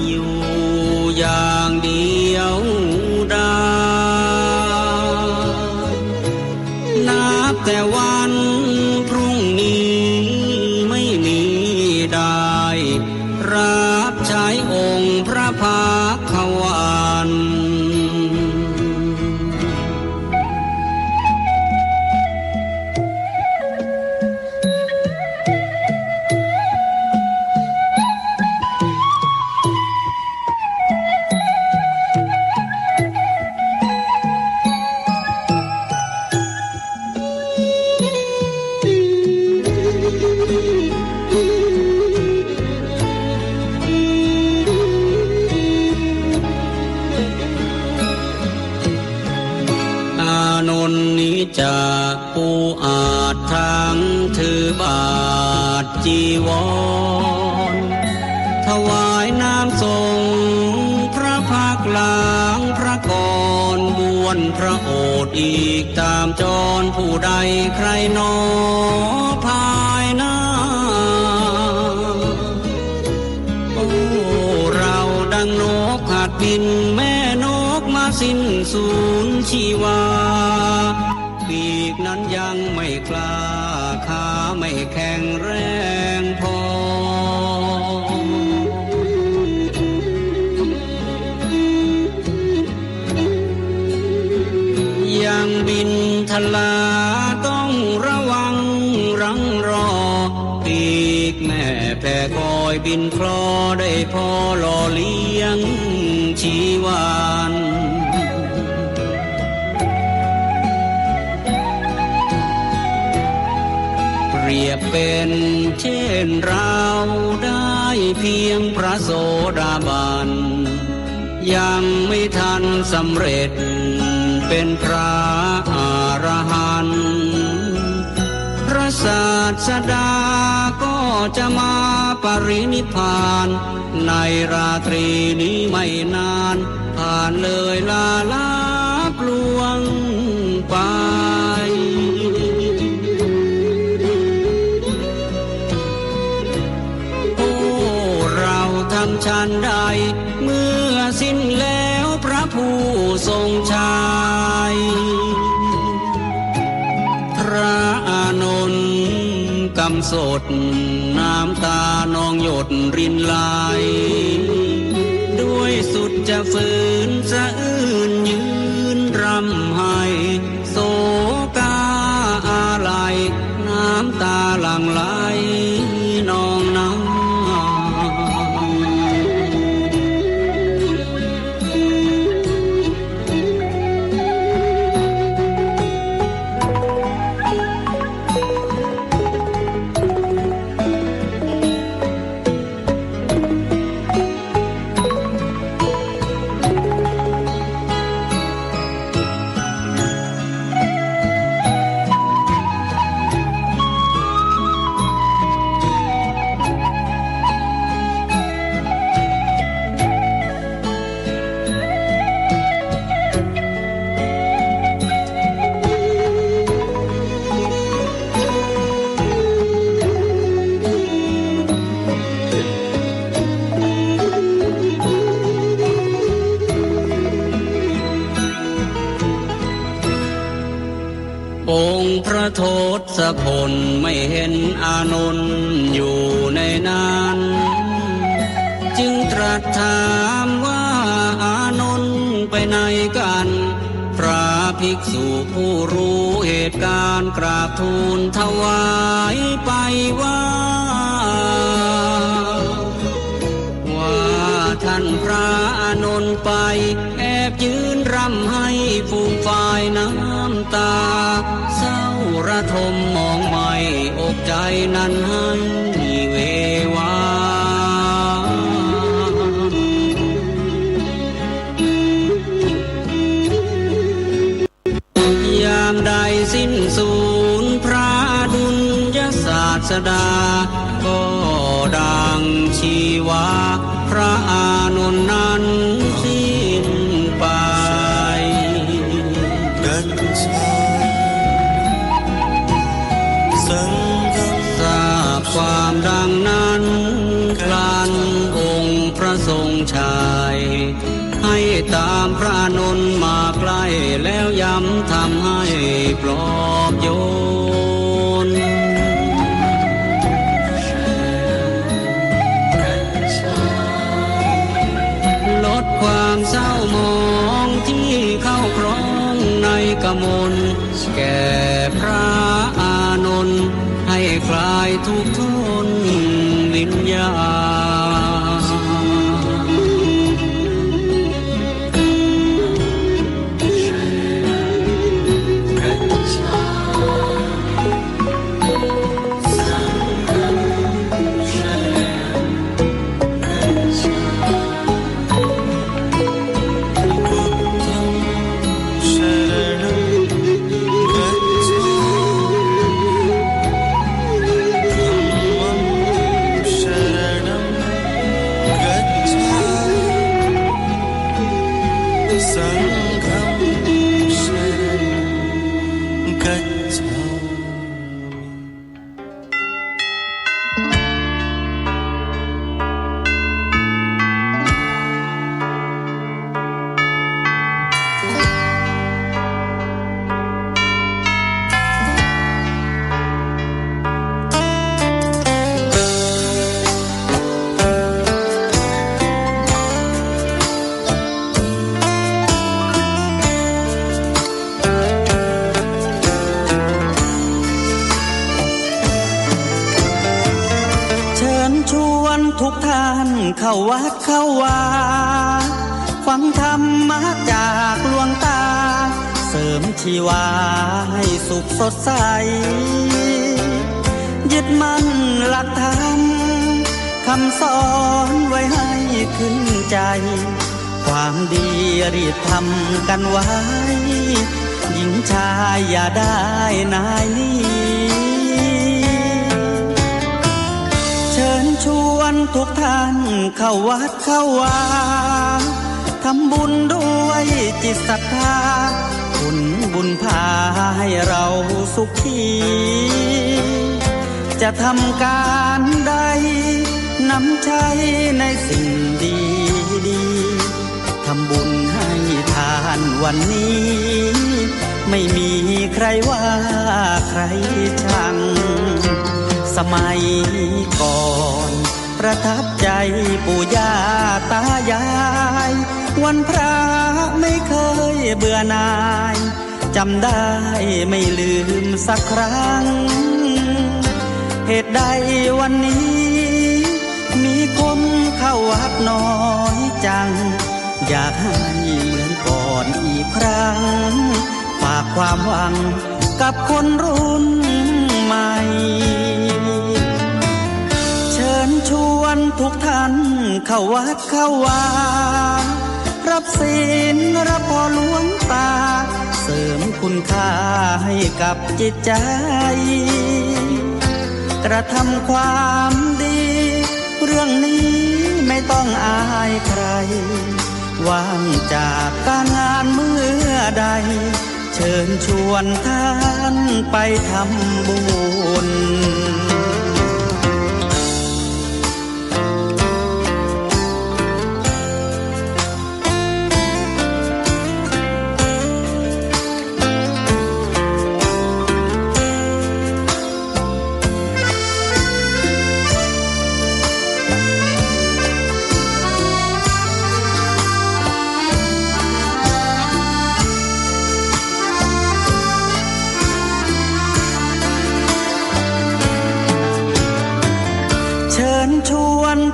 อยู่อย่างเดียวดายนับแต่วันพรุ่งนี้ไม่มีได้รับใช้องค์พระภาควัน จากปูอาจทั้งถือบาทจีวรถวายน้ำทรงพระพักหลังพระกรบวนพระโอษฐ์อีกตามจรผู้ใดใครหนอภายหน้าโอ้เราดังนกหัดบินแม่นกมาสิ้นสูญชีวาปีกนั้นยังไม่กล้าขาไม่แข็งแรงพอยังบินทลาต้องระวังรังรอปีกแม่แผ่คอยบินคลอได้พอหล่อเลี้ยงชีวานเปรียบเป็นเช่นเราได้เพียงพระโสดาบันยังไม่ทันสำเร็จเป็นพระอรหันต์พระศาสดาก็จะมาปรินิพพานในราตรีนี้ไม่นานผ่านเลยลาลับลวงไปฉันใดเมื่อสิ้นแล้วพระผู้ทรงชัยพระอานนท์ ำสดน้ำตานองหยดรินไหลด้วยสุดจะฝืนสะอื้นยืนรำไห้โศกาอาลัยน้ำตาหลั่งไหลนองน้ำองค์พระโทศพลไม่เห็นอานนท์อยู่ในนั้นจึงตรัสถามว่าอานนท์ไปไหนกันพระภิกษุผู้รู้เหตุการณ์กราบทูลถวายไปว่าท่านพระอานนท์ไปแอบยืนรำให้ฟูมฝ่ายน้ำตาเศร้าระทมมองไม่อกใจนั้นให้เววายามใดสิ้นสูญพระดุลยศาสดาก็ดังชีวาพระอานนท์นั้นสิ้นไปทราบความดังนั้นครั้นองค์พระทรงชัยให้ตามพระอานนท์มาใกล้แล้วย้ำทำให้ปลอบโยนลดความเศร้าหมองที่เข้าครองในกมลแก่พระอานนท์ให้คลายทุกข์ทนวิญญาทุกท่านเข้าวัดเข้าวาฟังธรรมะจากหลวงตาเสริมชีวาให้สุขสดใสยึดมั่นหลักธรรมคำสอนไว้ให้ขึ้นใจความดีรีบทำกันไว้หญิงชายอย่าได้นายนี้เชิญชวนทุกท่านเข้าวัดเข้าวาทำบุญด้วยจิตศรัทธาบุญพาให้เราสุขีจะทำการใดนำใช้ในสิ่งดีทำบุญให้ทานวันนี้ไม่มีใครว่าใครชัง สมัยก่อน ประทับใจปู่ย่าตายาย วันพระไม่เคยเบื่อหน่าย จำได้ไม่ลืมสักครั้ง เหตุใดวันนี้มีคนเข้าวัดน้อยจัง อยากให้เหมือนก่อนอีกครั้ง ฝากความหวังกับคนรุ่นใหม่ เชิญชวนทุกท่านเข้าวัดเข้าวารับศีลรับพรหลวงตา เสริมคุณค่าให้กับจิตใจ กระทำความดี เรื่องนี้ไม่ต้องอายใคร ว่างจากการงานเมื่อใด เชิญชวนท่านไปทำบุญ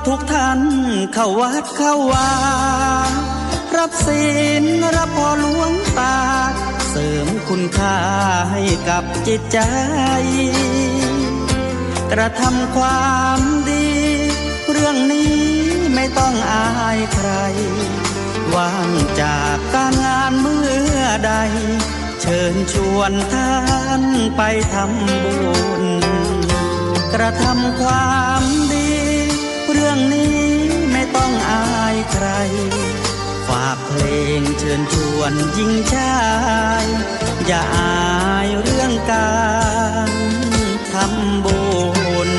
ทุกท่านเข้าวัดเข้าวารับศีลรับพรหลวงตา เสริมคุณค่าให้กับจิตใจ กระทำความดี เรื่องนี้ไม่ต้องอายใคร ว่างจากการงานเมื่อใด เชิญชวนท่านไปทำบุญ กระทำความดีเรื่องนี้ไม่ต้องอายใคร ฝากเพลงเชิญชวนหญิงชายอย่าอายเรื่องการทำบุญ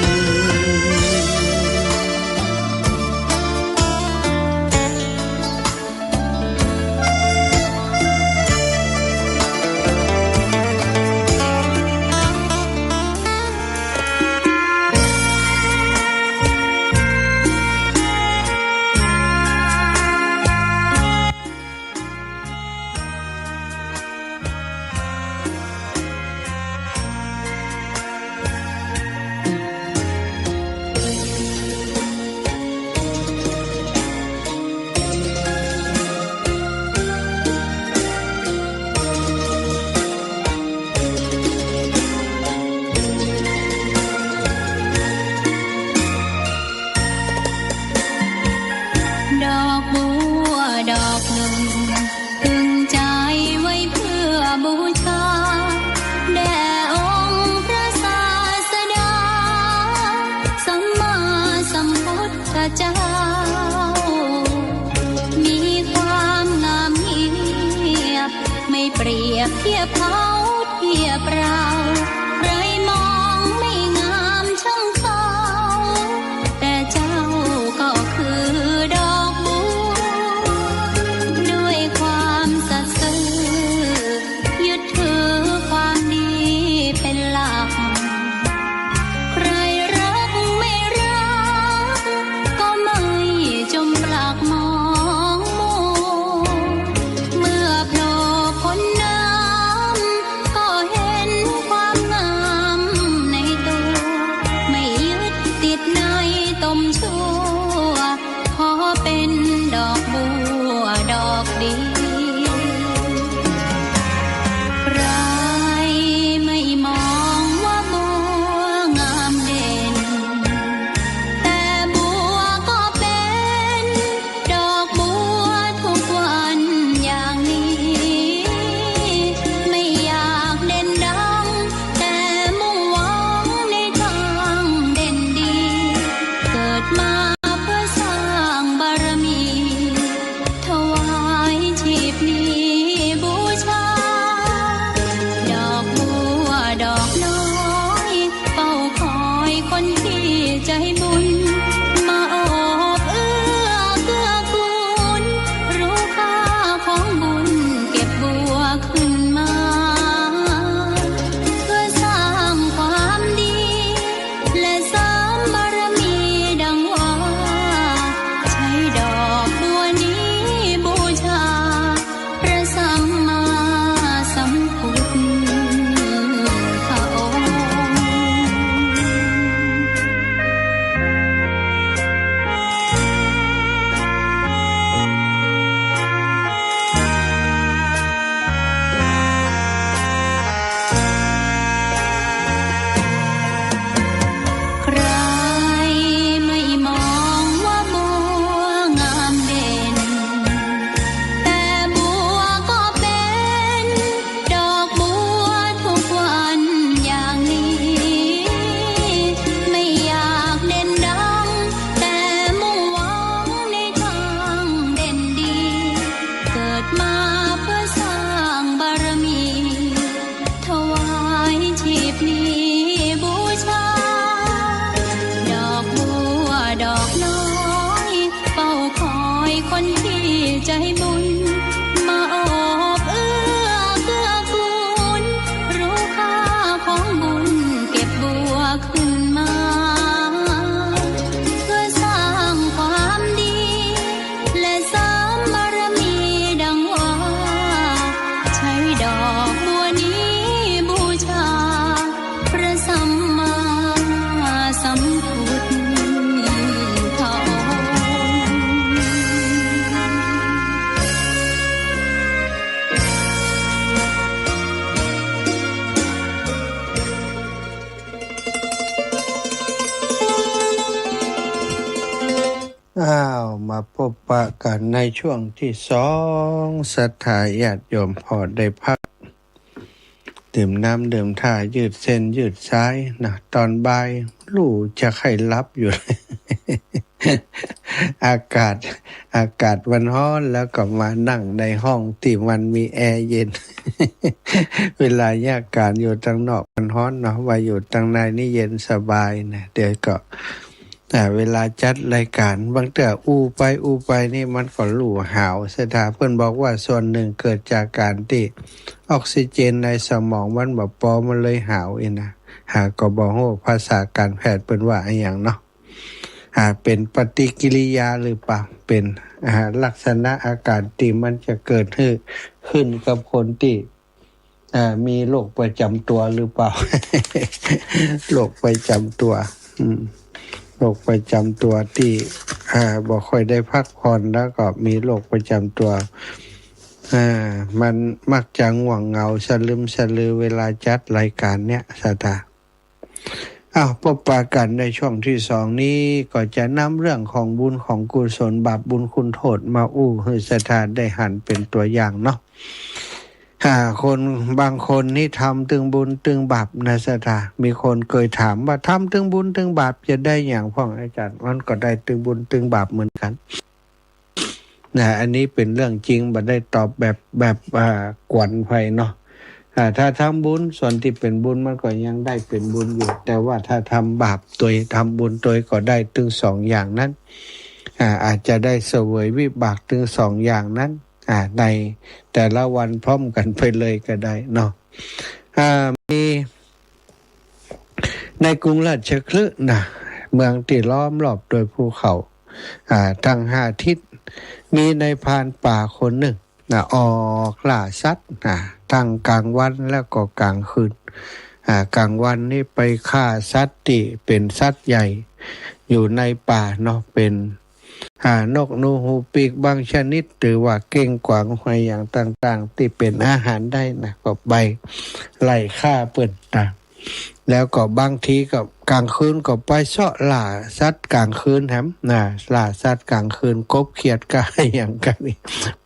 ใครรักไม่รักก็ไม่ ดอกน้อยเฝ้าคอยคนที่ใจบุญมาโอบเอื้อเกื้อกูลรู้ค่าของบุญเก็บบัวขึ้นมาเพื่อสร้างความดีและเสริมบารมีดังว่าใช้ดอกบัวนี้บูชาพระสัมมาสัมพุทธองค์ มาพบปะกันในช่วงที่สองศรัทธาญาติโยมพอได้พักดื่มน้ำดื่มท่ายืดเส้นยืดสายนะตอนบ่ายลูกจะไข้ลับอยู่เลย อากาศมันร้อนแล้วก็มานั่งในห้องที่มันมีแอร์เย็น เวลาอากาศอยู่ทางนอกมันร้อนเนาะว่าอยู่ทางในนี่เย็นสบายนะเดี๋ยวก็เวลาจัดรายการบางแต่อู้ไปนี่มันก็รู้หาวสถาเพิ่นบอกว่าส่วนหนึ่งเกิดจากการที่ออกซิเจนในสมองมันบ่พอมันเลยหาวเองนะก็บ่ฮู้ภาษาการแพทย์เพิ่นว่าอีหยังเนาะเป็นปฏิกิริยาหรือเปล่าเป็นลักษณะอาการที่มันจะเกิดขึ้นกับคนที่มีโรคประจำตัวหรือเปล่า โรคประจำตัวโรคประจำตัวที่บ่ค่อยได้พักผ่อนแล้วก็มีโรคประจำตัวมันมักจะง่วงเหงาสลึมสลือเวลาจัดรายการเนี้ยสตาพบปะกันในช่วงที่สองนี้ก็จะนำเรื่องของบุญของกุศลบาปบุญคุณโทษมาให้สตาได้หันเป็นตัวอย่างเนาะคนบางคนนี่ทำตึงบุญตึงบาปนะสตามีคนเคยถามว่าทำตึงบุญตึงบาปจะได้อย่างพ่องอาจารย์มันก็ได้ตึงบุญตึงบาปเหมือนกันอันนี้เป็นเรื่องจริงบ่ได้ตอบแบบกวนไฟเนาะถ้าทำบุญส่วนที่เป็นบุญมันก็ยังได้เป็นบุญอยู่แต่ว่าถ้าทำบาปตัวทำบุญตัวก็ได้ถึงสองอย่างนั้นอาจจะได้เสวยวิบากถึงสองอย่างนั้นในแต่ละวันพร้อมกันไปเลยก็ได้เนาะมีในกรุงราชคฤห์นะเมืองที่ล้อมรอบโดยภูเขาทั้ง5ทิศมีนายพรานป่าคนหนึ่งออกล่าสัตว์ทั้งกลางวันแล้วก็กลางคืนกลางวันนี่ไปฆ่าสัตว์ที่เป็นสัตว์ใหญ่อยู่ในป่าเนาะเป็นนกนูหูปีกบางชนิดหรือว่าเก้งกวางหอยอย่างต่างๆที่เป็นอาหารได้นะก็ไปไล่ฆ่าเปิดแล้วก็บางทีก็กลางคืนก็ไปเสาะล่าสัตว์กลางคืนล่าสัตว์กลางคืนกบเขียดกาอย่างกันนี่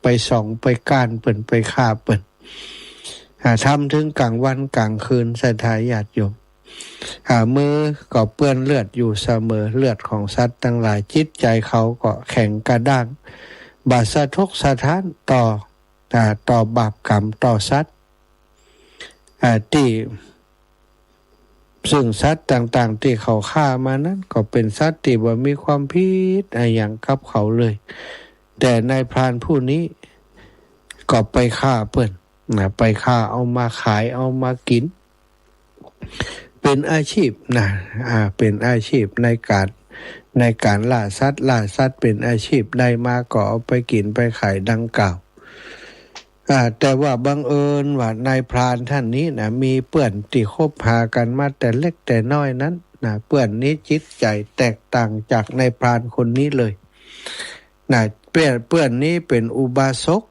ไปส่องไปก้านเปิ่นไปฆ่าเปิ่นทำถึงกลางวันกลางคืนศรัทธาญาติโยมมือก็เปื้อนเลือดอยู่เสมอเลือดของสัตว์ทั้งหลายจิตใจเขาก็แข็งกระด้างบาดสะทกสะท้านต่อบาปกรรมต่อสัตว์ที่ซึ่งสัตว์ต่างๆที่เขาฆ่ามานั้นก็เป็นสัตว์ที่บ่มีความผิดอย่างกับเขาเลยแต่นายพรานผู้นี้ก็ไปฆ่าเปิ้นไปฆ่าเอามาขายเอามากินเป็นอาชีพเป็นอาชีพในการล่าสัตว์เป็นอาชีพได้มาก็เอาไปกินไปขายดังกล่าวแต่ว่าบังเอิญว่านายพรานท่านนี้มีเพื่อนที่คบหากันมาแต่เล็กแต่น้อยนั้นเพื่อนนี้จิตใจแตกต่างจากนายพรานคนนี้เลยเพื่อนนี้เป็นอุบาสก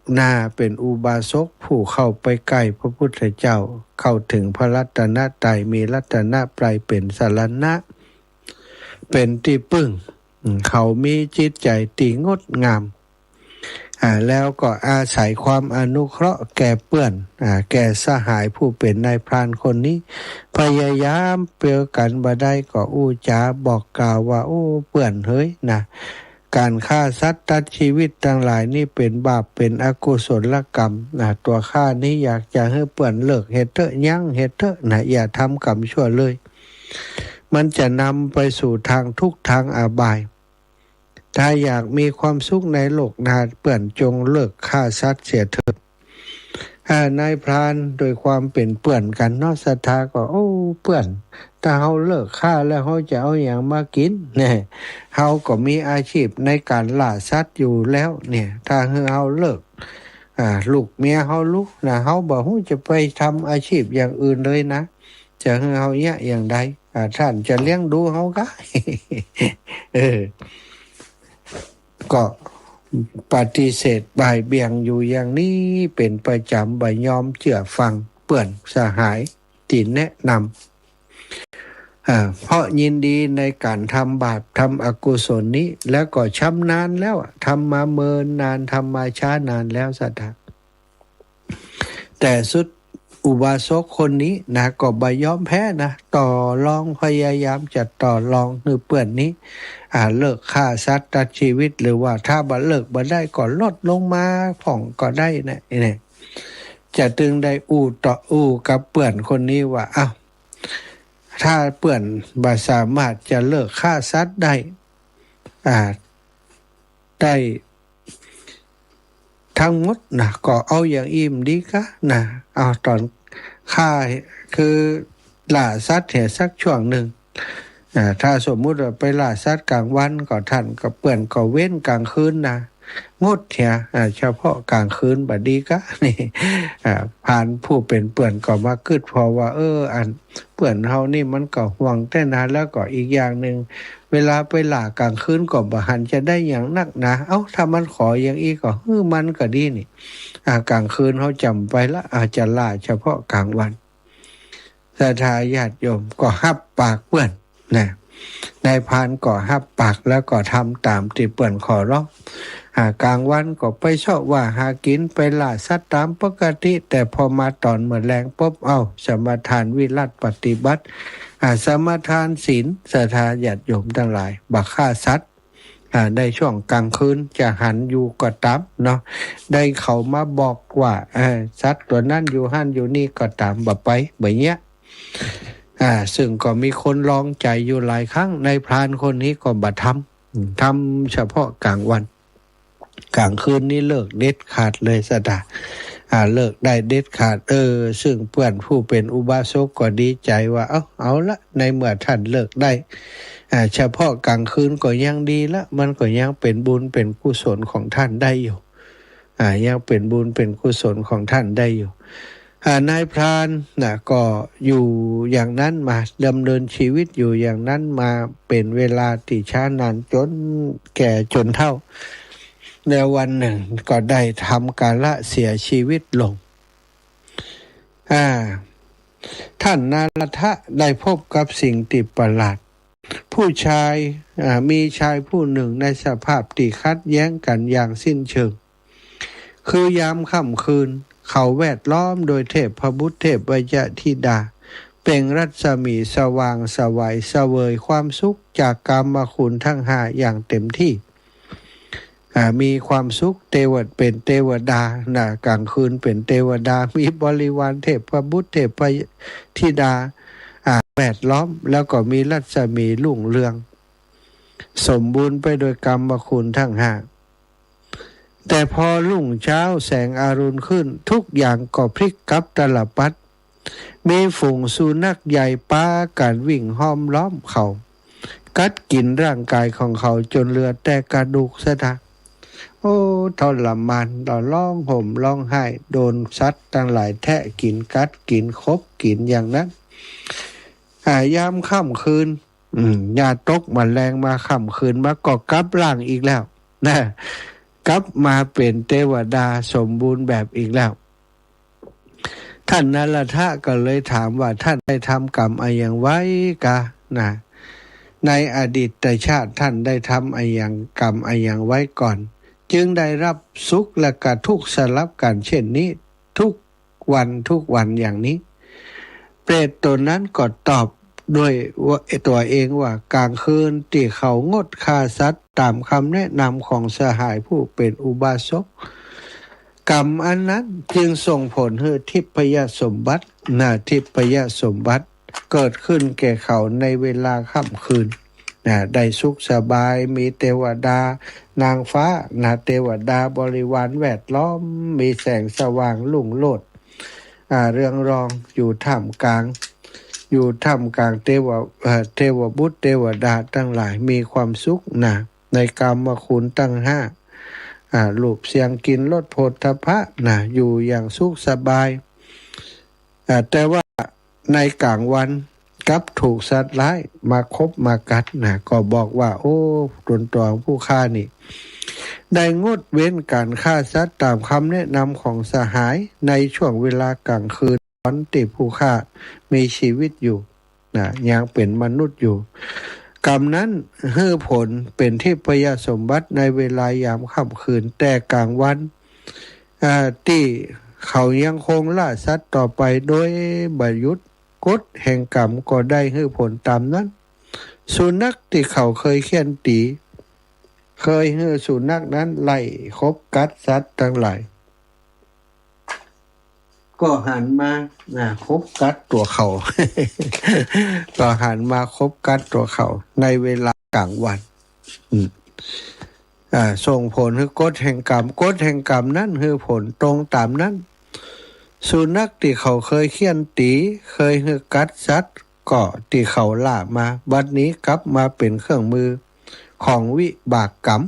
เป็นอุบาสกผู้เข้าไปใกล้พระพุทธเจ้าเข้าถึงพระรัตนตรัยมีรัตนตรัยเป็นสรณะเป็นที่พึ่งเขามีจิตใจที่งดงามแล้วก็อาศัยความอนุเคราะห์แก่เพื่อนแก่สหายผู้เป็นนายพรานคนนี้พยายามเปลือกันบ่ได้ก็จาบอกกล่าวว่าเพื่อนเฮ้ยการฆ่าสัตว์ตัดชีวิตทั้งหลายนี่เป็นบาปเป็นอกุศลกรรมตัวข้านี้อยากจะให้เพื่อนเลิกเฮ็ดเถอะยั้งเฮ็ดเถอะอย่าทำกรรมชั่วเลยมันจะนำไปสู่ทางทุกข์ทางอบาย ถ้าอยากมีความสุขในโลกหน้าเปื่อนจงเลิกฆ่าสัตว์เสียเถิดนายพรานโดยความเป็นเปื่อนกันเนาะศรัทธาก็โอ้เปื่อนถ้าเฮาเลิกฆ่าแล้วเฮาจะเอาอย่างมากินเนี่ยเฮาก็มีอาชีพในการล่าสัตว์อยู่แล้วเนี่ยถ้าเฮาเลิกลูกเมียเฮาลูกนะเฮาบ่ฮู้จะไปทำอาชีพอย่างอื่นเลยนะจะเฮาเนี่ยอย่างใดท่านจะเลี้ยงดูเฮาก็ ก็ปฏิเสธบ่ายเบี่ยงอยู่อย่างนี้เป็นประจำบ่ยอมเชื่อฟังเปื่อนสหายที่แนะนำเพราะยินดีในการทำบาปทำอกุศลนี้แล้วก็ชำนาญแล้วทำมาเมินนานทำมาช้านานแล้วสัทธาแต่สุดอุบาสกคนนี้นะก็บ่ยอมแพ้นะต่อรองพยายามจะต่อรองคือเปื่อนนี้เลิกฆ่าสัตว์ตัดชีวิตหรือว่าถ้าบ่เลิกบ่ได้ก็ลดลงมาผ่องก็ได้นะเนี่ยจะตึงได้อู้กับเปื่อนคนนี้ว่าอ้าวถ้าเปื่อนบ่สามารถจะเลิกฆ่าสัตว์ได้ได้ทั้งหมดนะก็เอาอย่างอิ่มดีกะนะเอาตอนฆ่าคือล่าสัตว์เนี่ยสักช่วงหนึ่งถ้าสมมุติว่าไปล่าสัตว์กลางวันก็ท่านก็เปื่อนก็เว้นกลางคืนนะงดเถียเฉพาะกลางคืนบัดดีกะนี่ผ่านผู้เป็นเปื่อนก็มาคิดพอว่าอันเปื่อนเฮานี่มันก็ห่วงแต่นานแล้วก็อีกอย่างนึงเวลาไปล่ากลางคืนก็บ่หันจะได้อย่างนักนะถ้ามันขออย่างอีกก็มันก็ดีนี่กลางคืนเฮาจำไปละอาจจะล่าเฉพาะกลางวันศรัทธาญาติโยมก็ฮับปากเปื่อนนะนายพรานก็ฮับปากแล้วก็ทำตามที่เปื่อนขอร้องกลางวันก็ไปชอบว่าหากินไปล่าสัตว์ตามปกติแต่พอมาตอนเมื่อแรงปุ๊บสมาทานวิรัติปฏิบัติสมาทานศีลศรัทธาญาติโยมทั้งหลายบักฆ่าสัตว์ได้ช่วงกลางคืนจะหันอยู่ก็ตามเนาะได้เขามาบอกว่าสัตว์ตัวนั้นอยู่หันอยู่นี่ก็ตามบ่ไปแบบเนี้ยซึ่งก็มีคนลองใจอยู่หลายครั้งในพรานคนนี้ก็บ่ทำเฉพาะกลางวันกลางคืนนี้เลิกเด็ดขาดเลยศรัทธาเลิกได้เด็ดขาดซึ่งเพื่อนผู้เป็นอุบาสกก็ดีใจว่าเอาละในเมื่อท่านเลิกได้เฉพาะกลางคืนก็ยังดีละมันก็ยังเป็นบุญเป็นกุศลของท่านได้อยู่ยังเป็นบุญเป็นกุศลของท่านได้อยู่นายพรานก็อยู่อย่างนั้นมาดำเนินชีวิตอยู่อย่างนั้นมาเป็นเวลาที่ช้านานจนแก่จนเฒ่าในวันหนึ่งก็ได้ทำกาละเสียชีวิตลงท่านนารัทะได้พบกับสิ่งที่ประหลาดผู้ชายมีชายผู้หนึ่งในสภาพที่ขัดแย้งกันอย่างสิ้นเชิงคือยามค่ำคืนเขาแวดล้อมโดยเทพพบุตรเทพวิยธิดาเปล่งรัศมีสว่างสวัยเสวยความสุขจากกามคุณทั้งห้าอย่างเต็มที่มีความสุขเป็นเทวดากลางคืนเป็นเทวดามีบริวารเทพบุตรเทพธิดาแวดล้อมแล้วก็มีรัศมีรุ่งเรืองสมบูรณ์ไปโดยกรรมคุณทั้งห้าแต่พอรุ่งเช้าแสงอรุณขึ้นทุกอย่างก็พลิกกลับตลปัดมีฝูงสุนัขใหญ่ป้ากันวิ่งห้อมล้อมเขากัดกินร่างกายของเขาจนเหลือแต่กระดูกซะนะทรมานเราร้องห่มร้องไห้โดนสัตว์ทั้งหลายแทะกินกัดกินคบกินอย่างนั้นยามค่ำคืนยาตกมาแรงมาค่ำคืนมาก็กลับร่างอีกแล้วนะกลับมาเป็นเทวดาสมบูรณ์แบบอีกแล้วท่านนรทะก็เลยถามว่าท่านได้ทำกรรมอะไรอย่างไว้กะนะในอดีตชาติท่านได้ทำอะไรอย่างกรรมอะไรอย่างไว้ก่อนจึงได้รับสุขและก็ทุกข์สลับกันเช่นนี้ทุกวันอย่างนี้เปรตตัวนั้นก็ตอบด้วยตัวเองว่ากลางคืนที่เขางดฆ่าสัตว์ตามคำแนะนำของสหายผู้เป็นอุบาสกกรรมอันนั้นจึงส่งผลให้ทิพยสมบัติทิพยสมบัติเกิดขึ้นแก่เขาในเวลาค่ำคืน ได้สุขสบายมีเทวดานางฟ้าเทวดาบริวารแวดล้อมมีแสงสว่างลุ่งโลดเรืองรองอยู่ท่ามกลางเทวบุตรเทวดาทั้งหลายมีความสุขในกามคุณตั้งห้ารูปเสียงกินรสโผฏฐัพพะอยู่อย่างสุขสบายแต่ว่าในกลางวันกับถูกสัตว์ร้ายมาคบมากัดก็บอกว่าโอ้ตนตัวผู้ฆ่านี่ได้งดเว้นการฆ่าสัตว์ตามคำแนะนำของสหายในช่วงเวลากลางคืนตอนที่ผู้ฆ่ามีชีวิตอยู่ยังเป็นมนุษย์อยู่กรรมนั้นให้ผลเป็นที่พยสมบัติในเวลายามค่ำคืนแต่กลางวันที่เขายังคงล่าสัตว์ต่อไปโดยบยุทธกฎแห่งกรรมก็ได้ให้ผลตามนั้นสุนัขที่เขาเคยเคี่ยนตีเคยให้สุนัขนั้นไล่คบกัดสัตว์ทั้งหลายก็หันมาคบกัดตัวเขา ก็หันมาคบกัดตัวเขาในเวลากลางวันส่งผลคือกฎแห่งกรรมนั้นคือผลตรงตามนั้นสุนัขที่เขาเคยเคี่ยนตีเคยให้กัดสัตว์ก็ที่เขาล่ามาบัดนี้กลับมาเป็นเครื่องมือของวิบากกรรม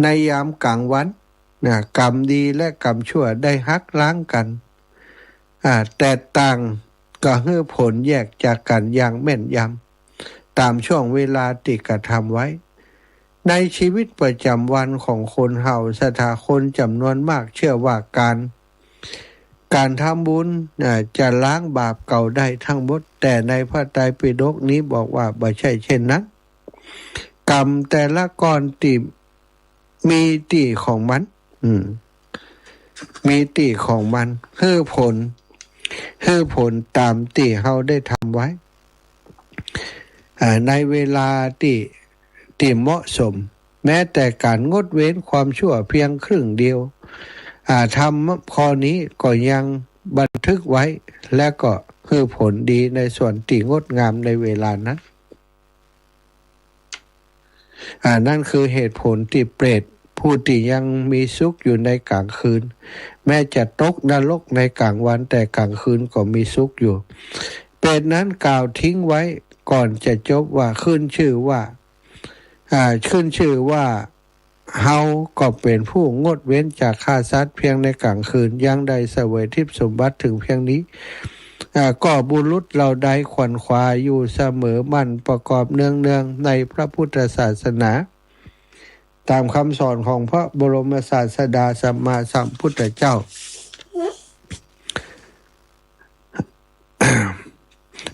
ในยามกลางวันกรรมดีและกรรมชั่วได้หักล้างกันแต่ต่างก็ให้ผลแยกจากกันอย่างแม่นยำตามช่วงเวลาที่กระทำไว้ในชีวิตประจำวันของคนเฮาสถาคนจำนวนมากเชื่อว่าการทำบุญจะล้างบาปเก่าได้ทั้งหมดแต่ในพระไตรปิฎกนี้บอกว่าไม่ใช่เช่นนั้นกรรมแต่ละก้อนที่มีตีของมันมีตีของมันให้ผลตามที่เฮาได้ทำไว้ในเวลาที่เหมาะสมแม้แต่การงดเว้นความชั่วเพียงครึ่งเดียวทำข้อนี้ก็ยังบันทึกไว้และก็ให้ผลดีในส่วนที่งดงามในเวลานั้นนั่นคือเหตุผลที่เปรตผู้ที่ยังมีสุขอยู่ในกลางคืนแม้จะตกนรกในกลางวันแต่กลางคืนก็มีสุขอยู่เปรตนั้นกล่าวทิ้งไว้ก่อนจะจบว่าขึ้นชื่อว่าเฮาก็เป็นผู้งดเว้นจากฆ่าสัตว์เพียงในกลางคืนยังได้เสวยทิพย์สมบัติถึงเพียงนี้ก็บุรุษเราได้ขวนขวายอยู่เสมอมั่นประกอบเนืองในพระพุทธศาสนาตามคำสอนของพระบรมศาสดาสัมมาสัมพุทธเจ้า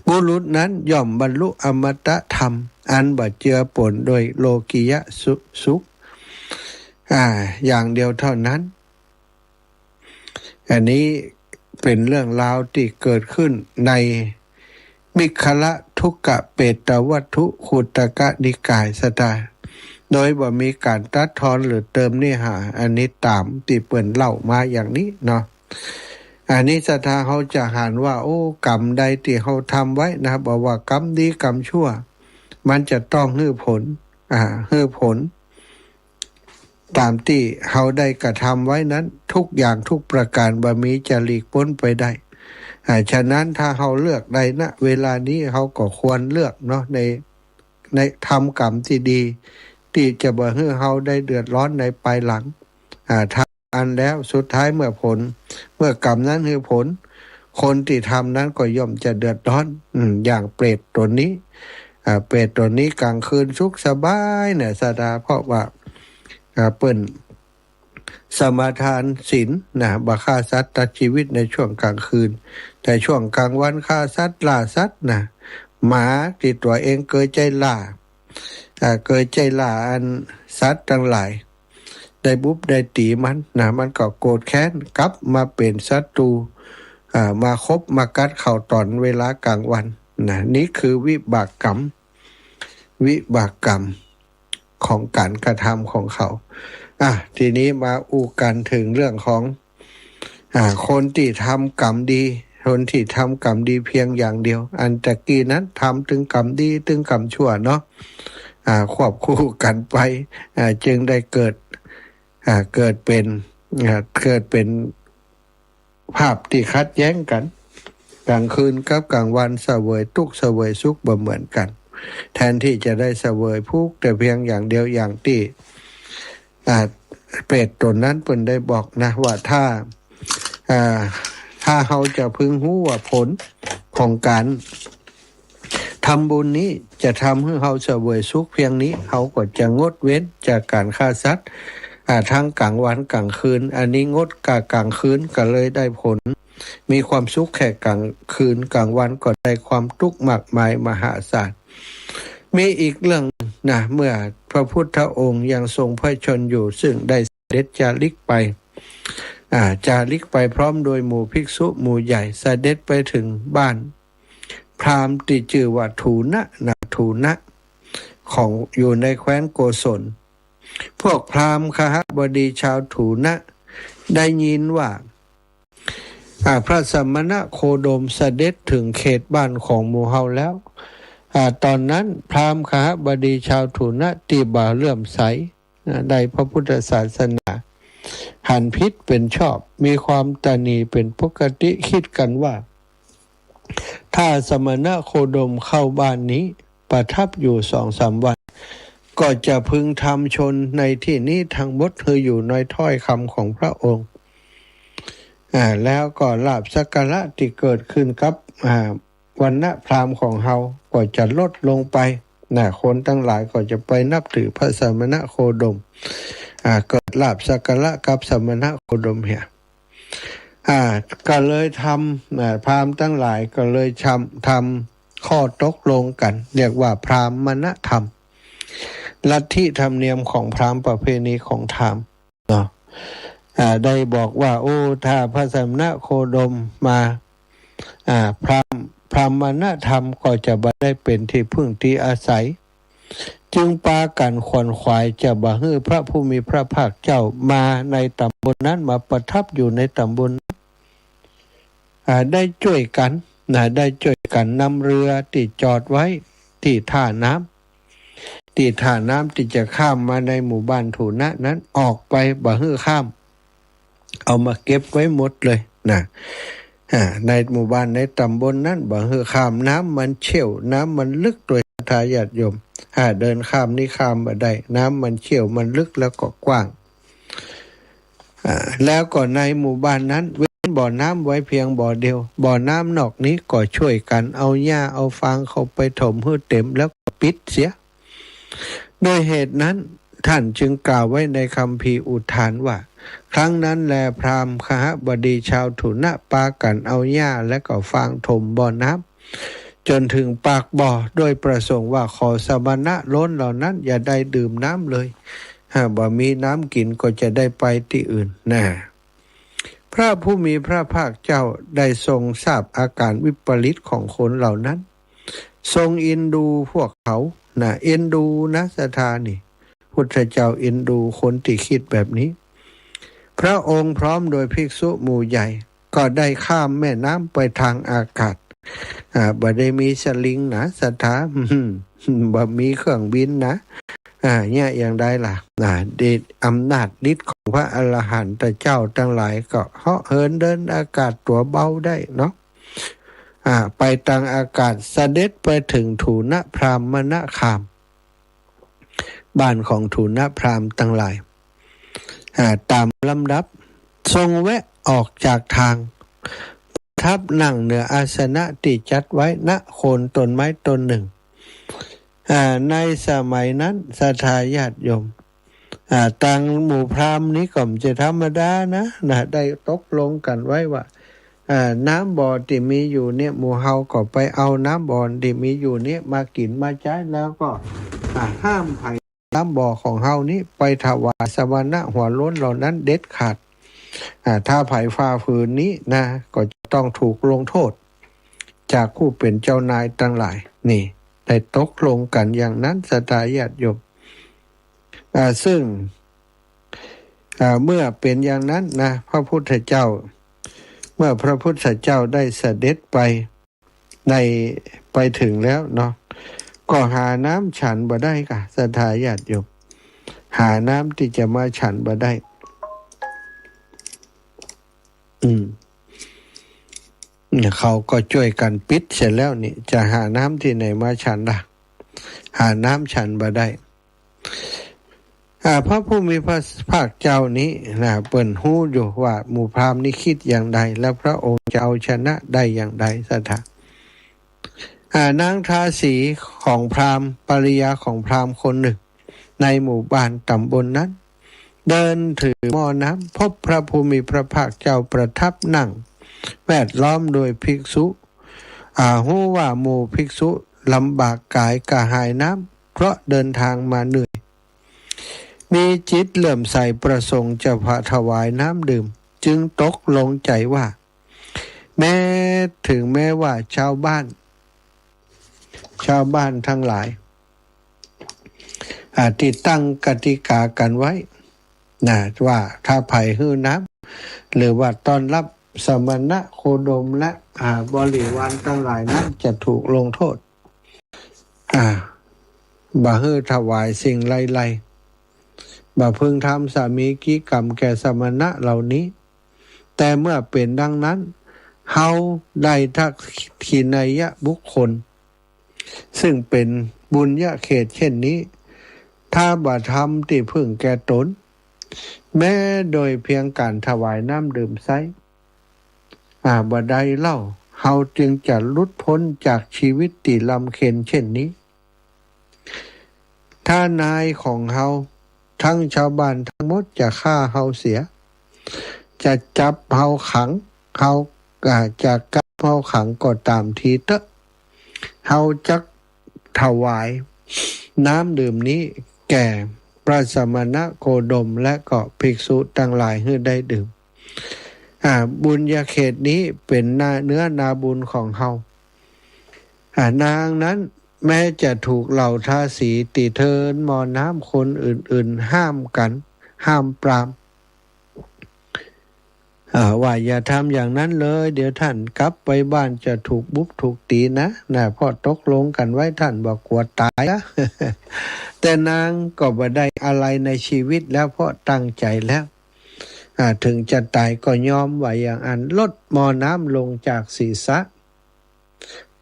บุรุษนั้นย่อมบรรลุอมตะธรรมอันบ่เจือปนโดยโลกิยะสุขอย่างเดียวเท่านั้นอันนี้เป็นเรื่องราวที่เกิดขึ้นในมิคละทุกกะเปตวัตถุขุตกะนิกายสตาโดยบ่มีการตัดทอนหรือเติมเนื้อหาอันนี้ตามที่เปิ่นเล่ามาอย่างนี้เนาะอันนี้สถาเขาจะหานว่าโอ้กรรมใดที่เขาทำไว้นะบอกว่ากรรมดีกรรมชั่วมันจะต้องให้ผลตามที่เขาได้กระทำไว้นั้นทุกอย่างทุกประการบ่มีจะหลีกพ้นไปได้ฉะนั้นถ้าเขาเลือกใดณเวลานี้เขาก็ควรเลือกเนาะในทำกรรมที่ดีที่จะบ่ให้เขาได้เดือดร้อนในภายหลังทำอันแล้วสุดท้ายเมื่อกรรมนั้นคือผลคนที่ทำนั้นก็ย่อมจะเดือดร้อนอย่างเปรตตัวนี้เปรตตัวนี้กลางคืนสุขสบายเนี่ยสดาเพราะว่าเปิ้นสมาทานศีลบ่ฆ่าสัตว์ตัดชีวิตในช่วงกลางคืนแต่ช่วงกลางวันฆ่าสัตว์ล่าสัตว์หมาที่ตัวเองเกิดใจล่าอันสัตว์ทั้งหลายได้บุบได้ตีมันก็โกรธแค้นกลับมาเป็นศัตรูมาคบมากัดเข่าตอนเวลากลางวันนี่คือวิบากกรรมของการกระทำของเขาทีนี้มาอู้กันถึงเรื่องของคนที่ทำกรรมดี คนที่ทำกรรมดีเพียงอย่างเดียวอันตะกี้นั้นทำถึงกรรมดีถึงกรรมชั่วเนาะควบคู่กันไปจึงได้เกิดเป็นภาพที่คัดแย้งกันกลางคืนกับกลางวันเสวยทุกข์เสวยสุขบ่เหมือนกันแทนที่จะได้เสวยทุกข์แต่เพียงอย่างเดียวอย่างที่เปรตตนนั้นเพิ่นได้บอกนะว่าถ้าเราจะพึงรู้ว่าผลของการทำบุญนี้จะทำให้เราเสวยสุขเพียงนี้เขาก็จะงดเว้นจากการฆ่าสัตว์ทั้งกลางวันกลางคืนอันนี้งดกลางคืนก็เลยได้ผลมีความสุขแค่กลางคืนกลางวันก็ได้ความทุกข์มากมายมหาศาลมีอีกเรื่องนะเมื่อพระพุทธองค์ยังทรงพระชนอยู่ซึ่งได้เสด็จจาริกไปพร้อมโดยหมู่ภิกษุหมู่ใหญ่เสด็จไปถึงบ้านพราหมณ์ที่ชื่อว่าถูนะของอยู่ในแคว้นโกศลพวกพราหมณ์คหบดีชาวถูนะได้ยินว่าพระสมณะโคดมเสด็จถึงเขตบ้านของหมู่เฮาแล้วตอนนั้นพราหมณ์คหบดีชาวถูนะที่บ่าเลื่อมใสในพระพุทธศาสนาหันพิษเป็นชอบมีความตณีเป็นปกติคิดกันว่าถ้าสมณะโคดมเข้าบ้านนี้ประทับอยู่ 2-3 วันก็จะพึงทำชนในที่นี้ทั้งหมดคืออยู่ในถ้อยคำของพระองค์แล้วก็ลาภสักการะที่เกิดขึ้นกับวรรณะพราหมณ์ของเฮาก็จะลดลงไปคนทั้งหลายก็จะไปนับถือพระสมณะโคดมเกิดลาภสักการะกับสมณะโคดมเหี่ยก็เลยทำพราหมณ์ทั้งหลายก็เลยทำข้อตกลงกันเรียกว่าพราหมณธรรมลัทธิธรรมเนียมของพราหมณ์ประเพณีของพราหมณ์เนาะได้บอกว่าถ้าพระสมณะโคดมมาพราหมณธรรมก็จะบ่ได้เป็นที่พึ่งที่อาศัยจึงปากันขวนขวายจะบ่ฮื้อพระผู้มีพระภาคเจ้ามาในตำบลนั้นมาประทับอยู่ในตำบลได้ช่วยกันนำเรือที่จอดไว้ที่ท่าน้ำที่จะข้ามมาในหมู่บ้านถูนะนั้นออกไปบ่ฮื้อข้ามเอามาเก็บไว้หมดเลยนะในหมู่บ้านในตำบลนั้นบ่ฮื้อข้ามน้ำมันเชี่ยวน้ำมันลึกโดยทายาทโยมเดินข้ามนี่ข้ามบ่ได้น้ำมันเชี่ยวมันลึกแล้วก็กว้างแล้วก็ในหมู่บ้านนั้นเว้นบ่อน้ำไว้เพียงบ่อเดียวบ่อน้ำนอกนี้ก็ช่วยกันเอาหญ้าเอาฟางเข้าไปถมให้เต็มแล้วก็ปิดเสียโดยเหตุนั้นท่านจึงกล่าวไว้ในคัมภีร์อุทานว่าครั้งนั้นแลพราหมณ์คหบดีชาวถูนะปากันเอาหญ้าและก็ฟางถมบ่อน้ำจนถึงปากบ่อโดยประสงค์ว่าขอสมณะล้นเหล่านั้นอย่าได้ดื่มน้ำเลยบ่มีน้ำกินก็จะได้ไปที่อื่นพระผู้มีพระภาคเจ้าได้ทรงทราบอาการวิปริตของคนเหล่านั้นทรงเอ็นดูพวกเขาเอ็นดูนะสถานี่พุทธเจ้าเอ็นดูคนที่คิดแบบนี้พระองค์พร้อมโดยภิกษุหมู่ใหญ่ก็ได้ข้ามแม่น้ำไปทางอากาศบ่ได้มีสลิงนะสถาบ่มีเครื่องบินนะเนี่ยอย่างใดล่ะเดชอำนาจฤทธิ์ของพระอรหันตเจ้าทั้งหลายก็เหาะเหินเดินอากาศตัวเบาได้เนาะไปทางอากาศเสด็จไปถึงถูนะพราหมณคามบ้านของถูนะพราหมณ์ทั้งหลายตามลำดับทรงแวะออกจากทางทับนั่งเหนืออาสนะที่จัดไว้ณโคนต้นไม้ต้นหนึ่งในสมัยนั้นศรัทธาญาติโยมต่างหมู่พราหมณ์นี้ก็ไม่ใช่ธรรมดานะได้ตกลงกันไว้ว่าน้ำบ่อที่มีอยู่เนี่ยหมู่เฮาก็ไปเอาน้ำบ่อที่มีอยู่เนี่ยมากินมาใช้แล้วก็ห้ามไผน้ำบ่อของเฮานี้ไปถวายสมณะหัวโล้นเหล่านั้นเด็ดขาดถ้าไผฝ่าฝืนนี้นะก็จะต้องถูกลงโทษจากผู้เป็นเจ้านายทั้งหลายนี่ได้ตกลงกันอย่างนั้นศรัทธาญาติโยมซึ่งเมื่อเป็นอย่างนั้นนะพระพุทธเจ้า เมื่อพระพุทธเจ้าได้เสด็จไปถึงแล้วเนาะก็หาน้ำฉันบ่ได้ค่ะศรัทธาญาติโยมหาน้ำที่จะมาฉันบ่ได้เขาก็ช่วยกันปิดเสร็จแล้วนี่จะหาน้ำที่ไหนมาฉันล่ะหาน้ำฉันบ่ได้พระผู้มีพระภาคเจ้านี้นะเปิ่นฮู้อยู่ว่าหมู่พราหมณ์นี้คิดอย่างใดและพระองค์จะเอาชนะได้อย่างใดสัทธานางทาสีของพราหมณ์ภริยาของพราหมณ์คนหนึ่งในหมู่บ้านตำบลนั้นเดินถือหม้อน้ำพบพระผู้มีพระภาคเจ้าประทับนั่งแวดล้อมโดยภิกษุฮู้ว่าหมู่ภิกษุลำบากกายกระหายน้ำเพราะเดินทางมาเหนื่อยมีจิตเลื่อมใสประสงค์จะถวายน้ำดื่มจึงตกลงใจว่าถึงแม้ว่าชาวบ้านทั้งหลายที่ตั้งกติกากันไว้นะว่าถ้าไผ่หื้อน้ำหรือว่าต้อนรับสมณะโคดมและบริวารทั้งหลายนั้นจะถูกลงโทษบ่ฮื้อถวายสิ่งไล่บ่พึงทำสามีกิกรรมแก่สมณะเหล่านี้แต่เมื่อเป็นดังนั้นเฮาได้ทักขินัยบุคคลซึ่งเป็นบุญญาเขตเช่นนี้ถ้าบ่ทำที่พึ่งแก่ตนแม้โดยเพียงการถวายน้ำดื่มไซบ่ได้เล่าเฮาจึงจะหลุดพ้นจากชีวิตติลำเค็ญเช่นนี้ถ้านายของเฮาทั้งชาวบ้านทั้งหมดจะฆ่าเฮาเสียจะจับเฮาขังเฮาจะจับเฮาขังก็ตามทีเถอะเฮาจะถวายน้ำดื่มนี้แก่พระสมณะโคดมและก็ภิกษุทั้งหลายให้ได้ดื่มบุญญาเขตนี้เป็นเนื้อนาบุญของเฮานางนั้นแม้จะถูกเหล่าทาสีติเทินมอน้ำคนอื่นๆห้ามปรามว่าอย่าทำอย่างนั้นเลยเดี๋ยวท่านกลับไปบ้านจะถูกบุบถูกตีนะพ่อตกลงกันไว้ท่านบอกกลัวตายนะ แต่นางก็บ่ได้อะไรในชีวิตแล้วเพราะตั้งใจแล้วถึงจะตายก็ยอมว่าอย่างอันลดมอน้ำลงจากศีรษะ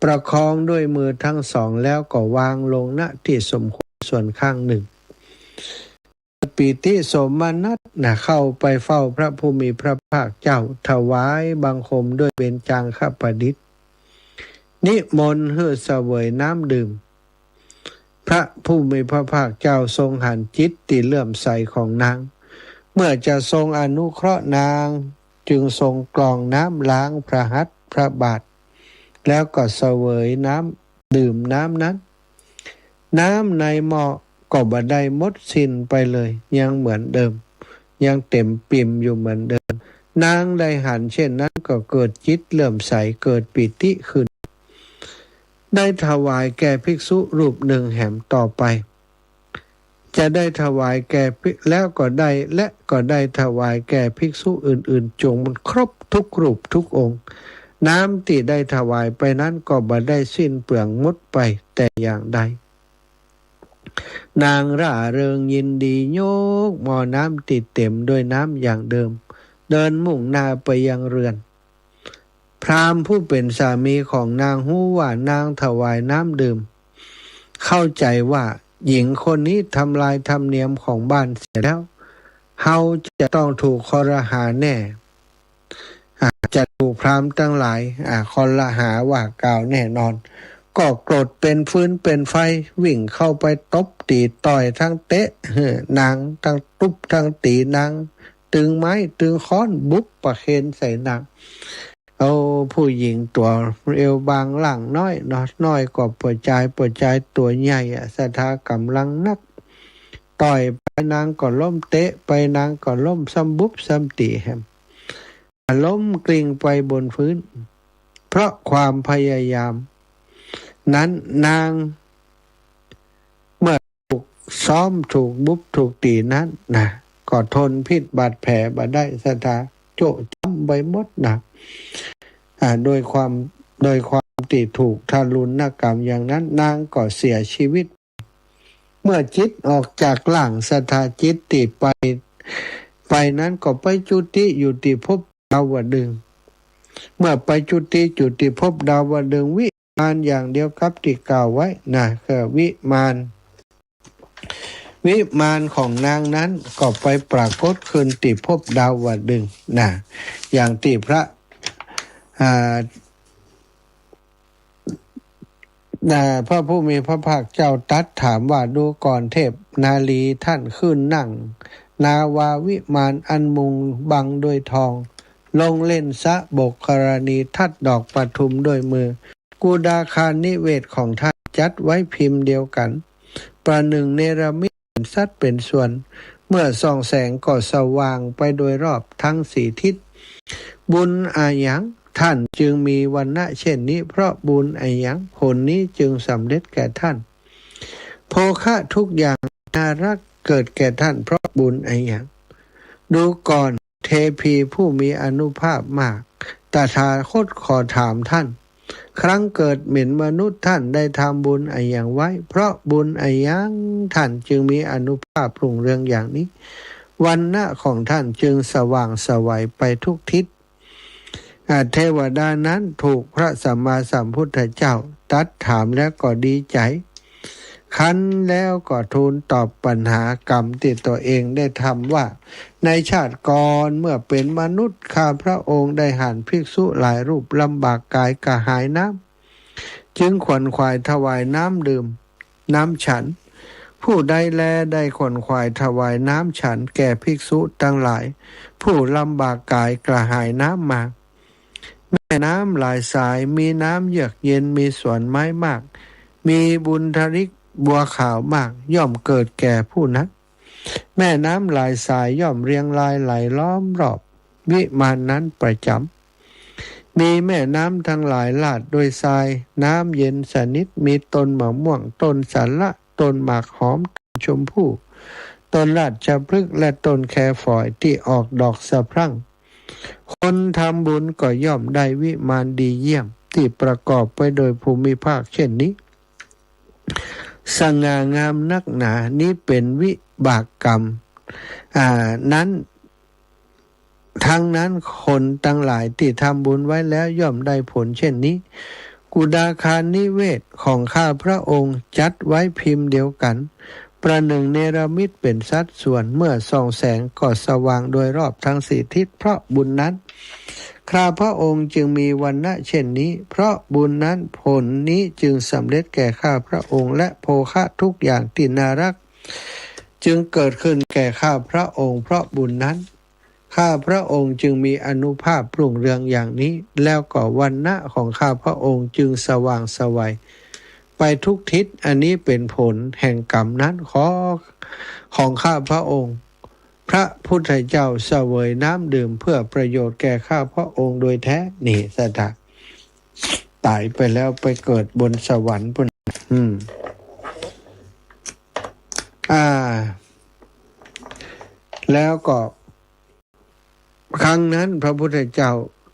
ประคองด้วยมือทั้งสองแล้วก็วางลงณที่สมควรส่วนข้างหนึ่งปิติโสมนัสเข้าไปเฝ้าพระผู้มีพระภาคเจ้าถวายบังคมด้วยเบญจางคประดิษฐ์นิมนต์ให้เสวยน้ำดื่มพระผู้มีพระภาคเจ้าทรงหันจิตติเลื่อมใสของนางเมื่อจะทรงอนุเคราะห์นางจึงทรงกรองน้ำล้างพระหัตถ์พระบาทแล้วก็เสวยน้ำดื่มน้ำนั้นน้ำในหม้อก็บ่ได้หมดสิ้นไปเลยยังเหมือนเดิมยังเต็มปิ่มอยู่เหมือนเดิมนางได้หันเช่นนั้นก็เกิดจิตเลื่อมใสเกิดปิติขึ้นได้ถวายแก่ภิกษุรูปหนึ่งแห่งต่อไปจะได้ถวายแก่แล้วก็ได้ถวายแก่ภิกษุอื่นๆจงมันครบทุกรูปทุกองค์น้ำที่ได้ถวายไปนั้นก็บ่ได้สิ้นเปลืองหมดไปแต่อย่างใดนางร่าเริงยินดีโยกหม้อน้ำติดเต็มด้วยน้ำอย่างเดิมเดินมุ่งหน้าไปยังเรือนพราหมณ์ผู้เป็นสามีของนางฮู้ว่านางถวายน้ำดื่มเข้าใจว่าหญิงคนนี้ทำลายธรรมเนียมของบ้านเสียแล้วเฮาจะต้องถูกครหาแน่จะถูกพราหมณ์ทั้งหลายครหาว่ากล่าวแน่นอนก็โกรธเป็นฟืนเป็นไฟวิ่งเข้าไปตบตีต่อยทั้งเตะนางทั้งทุบทั้งตีนางตึงไม้ตึงค้อนบุกประเคนใส่นางเอาผู้หญิงตัวเอวบางหลังน้อยน้อยกว่าปวดใจตัวใหญ่ศรัทธากำลังนักต่อยไปนางก็ล้มเตะไปนางก็ล้มซ้ำบุบซ้ำตีแฮมล้มกลิ้งไปบนพื้นเพราะความพยายามนั้นนางเมื่อถูกซ้อมถูกบุบถูกตีนั้นก็ทนพิษบาดแผลบ่ได้ศรัทธาโจจ้ำใบมด โดยความติถูกทารุณกรรมอย่างนั้นนางก็เสียชีวิตเมื่อจิตออกจากหลังสถาจิตติไปนั้นก็ไปจุติอยู่ที่ภพดาวดึงส์เมื่อไปจุติภพดาวดึงส์วิมานอย่างเดียวกับที่กล่าวไว้นะคือวิมานของนางนั้นก็ไปปรากฏขึ้นที่ภพดาวดึงส์นะอย่างที่พระผู้มีพระภาคเจ้าตรัสถามว่าดูก่อนเทพนาลีท่านขึ้นนั่งนาวาวิมานอันมุงบังด้วยทองลงเล่นสะบกกรณีทัดดอกปทุมด้วยมือกุดาคารนิเวศของท่านจัดไว้พิมพ์เดียวกันประหนึ่งเนรมิตเป็นสัตว์เป็นส่วนเมื่อส่องแสงก็สว่างไปโดยรอบทั้งสี่ทิศบุญอายังท่านจึงมีวรรณะเช่นนี้เพราะบุญอายังผลนี้จึงสำเร็จแก่ท่านโภคะทุกอย่างน่ารักเกิดแก่ท่านเพราะบุญอายังดูก่อนเทพีผู้มีอานุภาพมากตถาคตขอถามท่านครั้งเกิดเหม็นมนุษย์ท่านได้ทำบุญอายังไว้เพราะบุญอายังท่านจึงมีอานุภาพรุ่งเรืองอย่างนี้วรรณะของท่านจึงสว่างไสวไปทุกทิศเทวดานั้นถูกพระสัมมาสัมพุทธเจ้าตรัสถามแล้วก็ดีใจคันแล้วก็ทูลตอบปัญหากรรมที่ตัวเองได้ทำว่าในชาติก่อนเมื่อเป็นมนุษย์ข้าพระองค์ได้หันภิกษุหลายรูปลำบากกายกระหายน้ำจึงขวนขวายถวายน้ำดื่มน้ำฉันผู้ใดแลได้ขวนขวายถวายน้ำฉันแก่ภิกษุทั้งหลายผู้ลำบากกายกระหายน้ำมาแม่น้ำหลายสายมีน้ำเยือกเย็นมีสวนไม้มากมีบุญทริกบัวขาวมากย่อมเกิดแก่ผู้นั้นแม่น้ำหลายสายย่อมเรียงรายไหลล้อมรอบวิมานนั้นประจำมีแม่น้ำทั้งหลายลาดด้วยทรายน้ำเย็นสนิทมีต้นมะม่วงต้นสาละต้นหมากหอมต้นชมพู่ต้นราชพฤกษ์และต้นแคฝอยที่ออกดอกสะพรั่งคนทำบุญก็ย่อมได้วิมานดีเยี่ยมที่ประกอบไปโดยภูมิภาคเช่นนี้สง่างามนักหนานี้เป็นวิบากกรรมนั้นทั้งนั้นคนทั้งหลายที่ทำบุญไว้แล้วย่อมได้ผลเช่นนี้กุดาคารนิเวศของข้าพระองค์จัดไว้พิมพ์เดียวกันประหนึ่งเนรมิตเป็นสัดส่วนเมื่อส่องแสงก็สว่างโดยรอบทั้งสี่ทิศเพราะบุญนั้นข้าพระองค์จึงมีวรรณะเช่นนี้เพราะบุญนั้นผลนี้จึงสำเร็จแก่ข้าพระองค์และโภคะทุกอย่างที่น่ารักจึงเกิดขึ้นแก่ข้าพระองค์เพราะบุญนั้นข้าพระองค์จึงมีอานุภาพรุ่งเรืองอย่างนี้แล้วก็วรรณะของข้าพระองค์จึงสว่างไสวไปทุกทิศอันนี้เป็นผลแห่งกรรมนั้นของข้าพระองค์พระพุทธเจ้าเสวยน้ำดื่มเพื่อประโยชน์แก่ข้าพระองค์โดยแท้นี่สถาตายไปแล้วไปเกิดบนสวรรค์พุ่นแล้วก็ครั้งนั้นพระพุทธเจ้า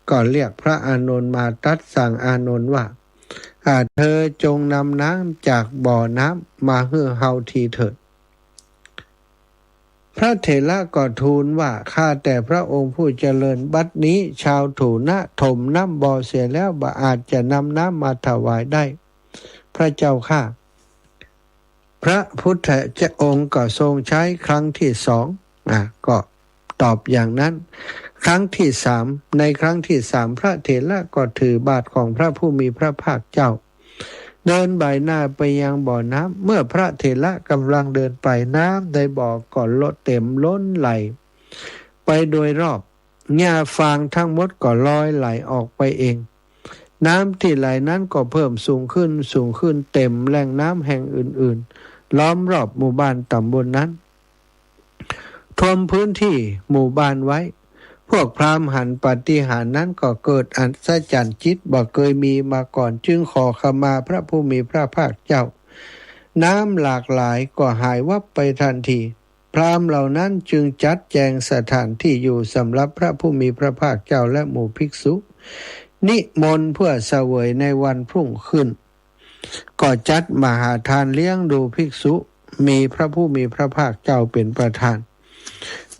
ก็เรียกพระอานนท์มาตรัสสั่งอานนท์ว่าเธอจงนำน้ำจากบ่อน้ำมาให้เฮาทีเถิดพระเถระก็ทูลว่าข้าแต่พระองค์ผู้เจริญบัดนี้ชาวถูนะถมน้ำบ่อเสียแล้วบ่อาจจะนำน้ำมาถวายได้พระเจ้าข้าพระพุทธเจ้าองค์ก็ทรงใช้ครั้งที่สองก็ตอบอย่างนั้นครั้งที่สามในครั้งที่สามพระเถระก็ถือบาทของพระผู้มีพระภาคเจ้าเดินบ่ายหน้าไปยังบ่อน้ำเมื่อพระเถระกำลังเดินไปน้ำในบ่อก็ลดเต็มล้นไหลไปโดยรอบหญ้าฟางทั้งหมดก็ลอยไหลออกไปเองน้ำที่ไหลนั้นก็เพิ่มสูงขึ้นเต็มแหล่งน้ำแห่งอื่นๆล้อมรอบหมู่บ้านตำบลนั้นท่วมพื้นที่หมู่บ้านไว้พวกพราหมณ์หันปาฏิหาริย์นั้นก็เกิดอัศจรรย์จิตบ่เคยมีมาก่อนจึงขอขมาพระผู้มีพระภาคเจ้าน้ำหลากหลายก็หายวับไปทันทีพราหมณ์เหล่านั้นจึงจัดแจงสถานที่อยู่สำหรับพระผู้มีพระภาคเจ้าและหมู่ภิกษุ นิมนต์เพื่อเสวยในวันพรุ่งขึ้นก็จัดมหาทานเลี้ยงดูภิกษุมีพระผู้มีพระภาคเจ้าเป็นประธาน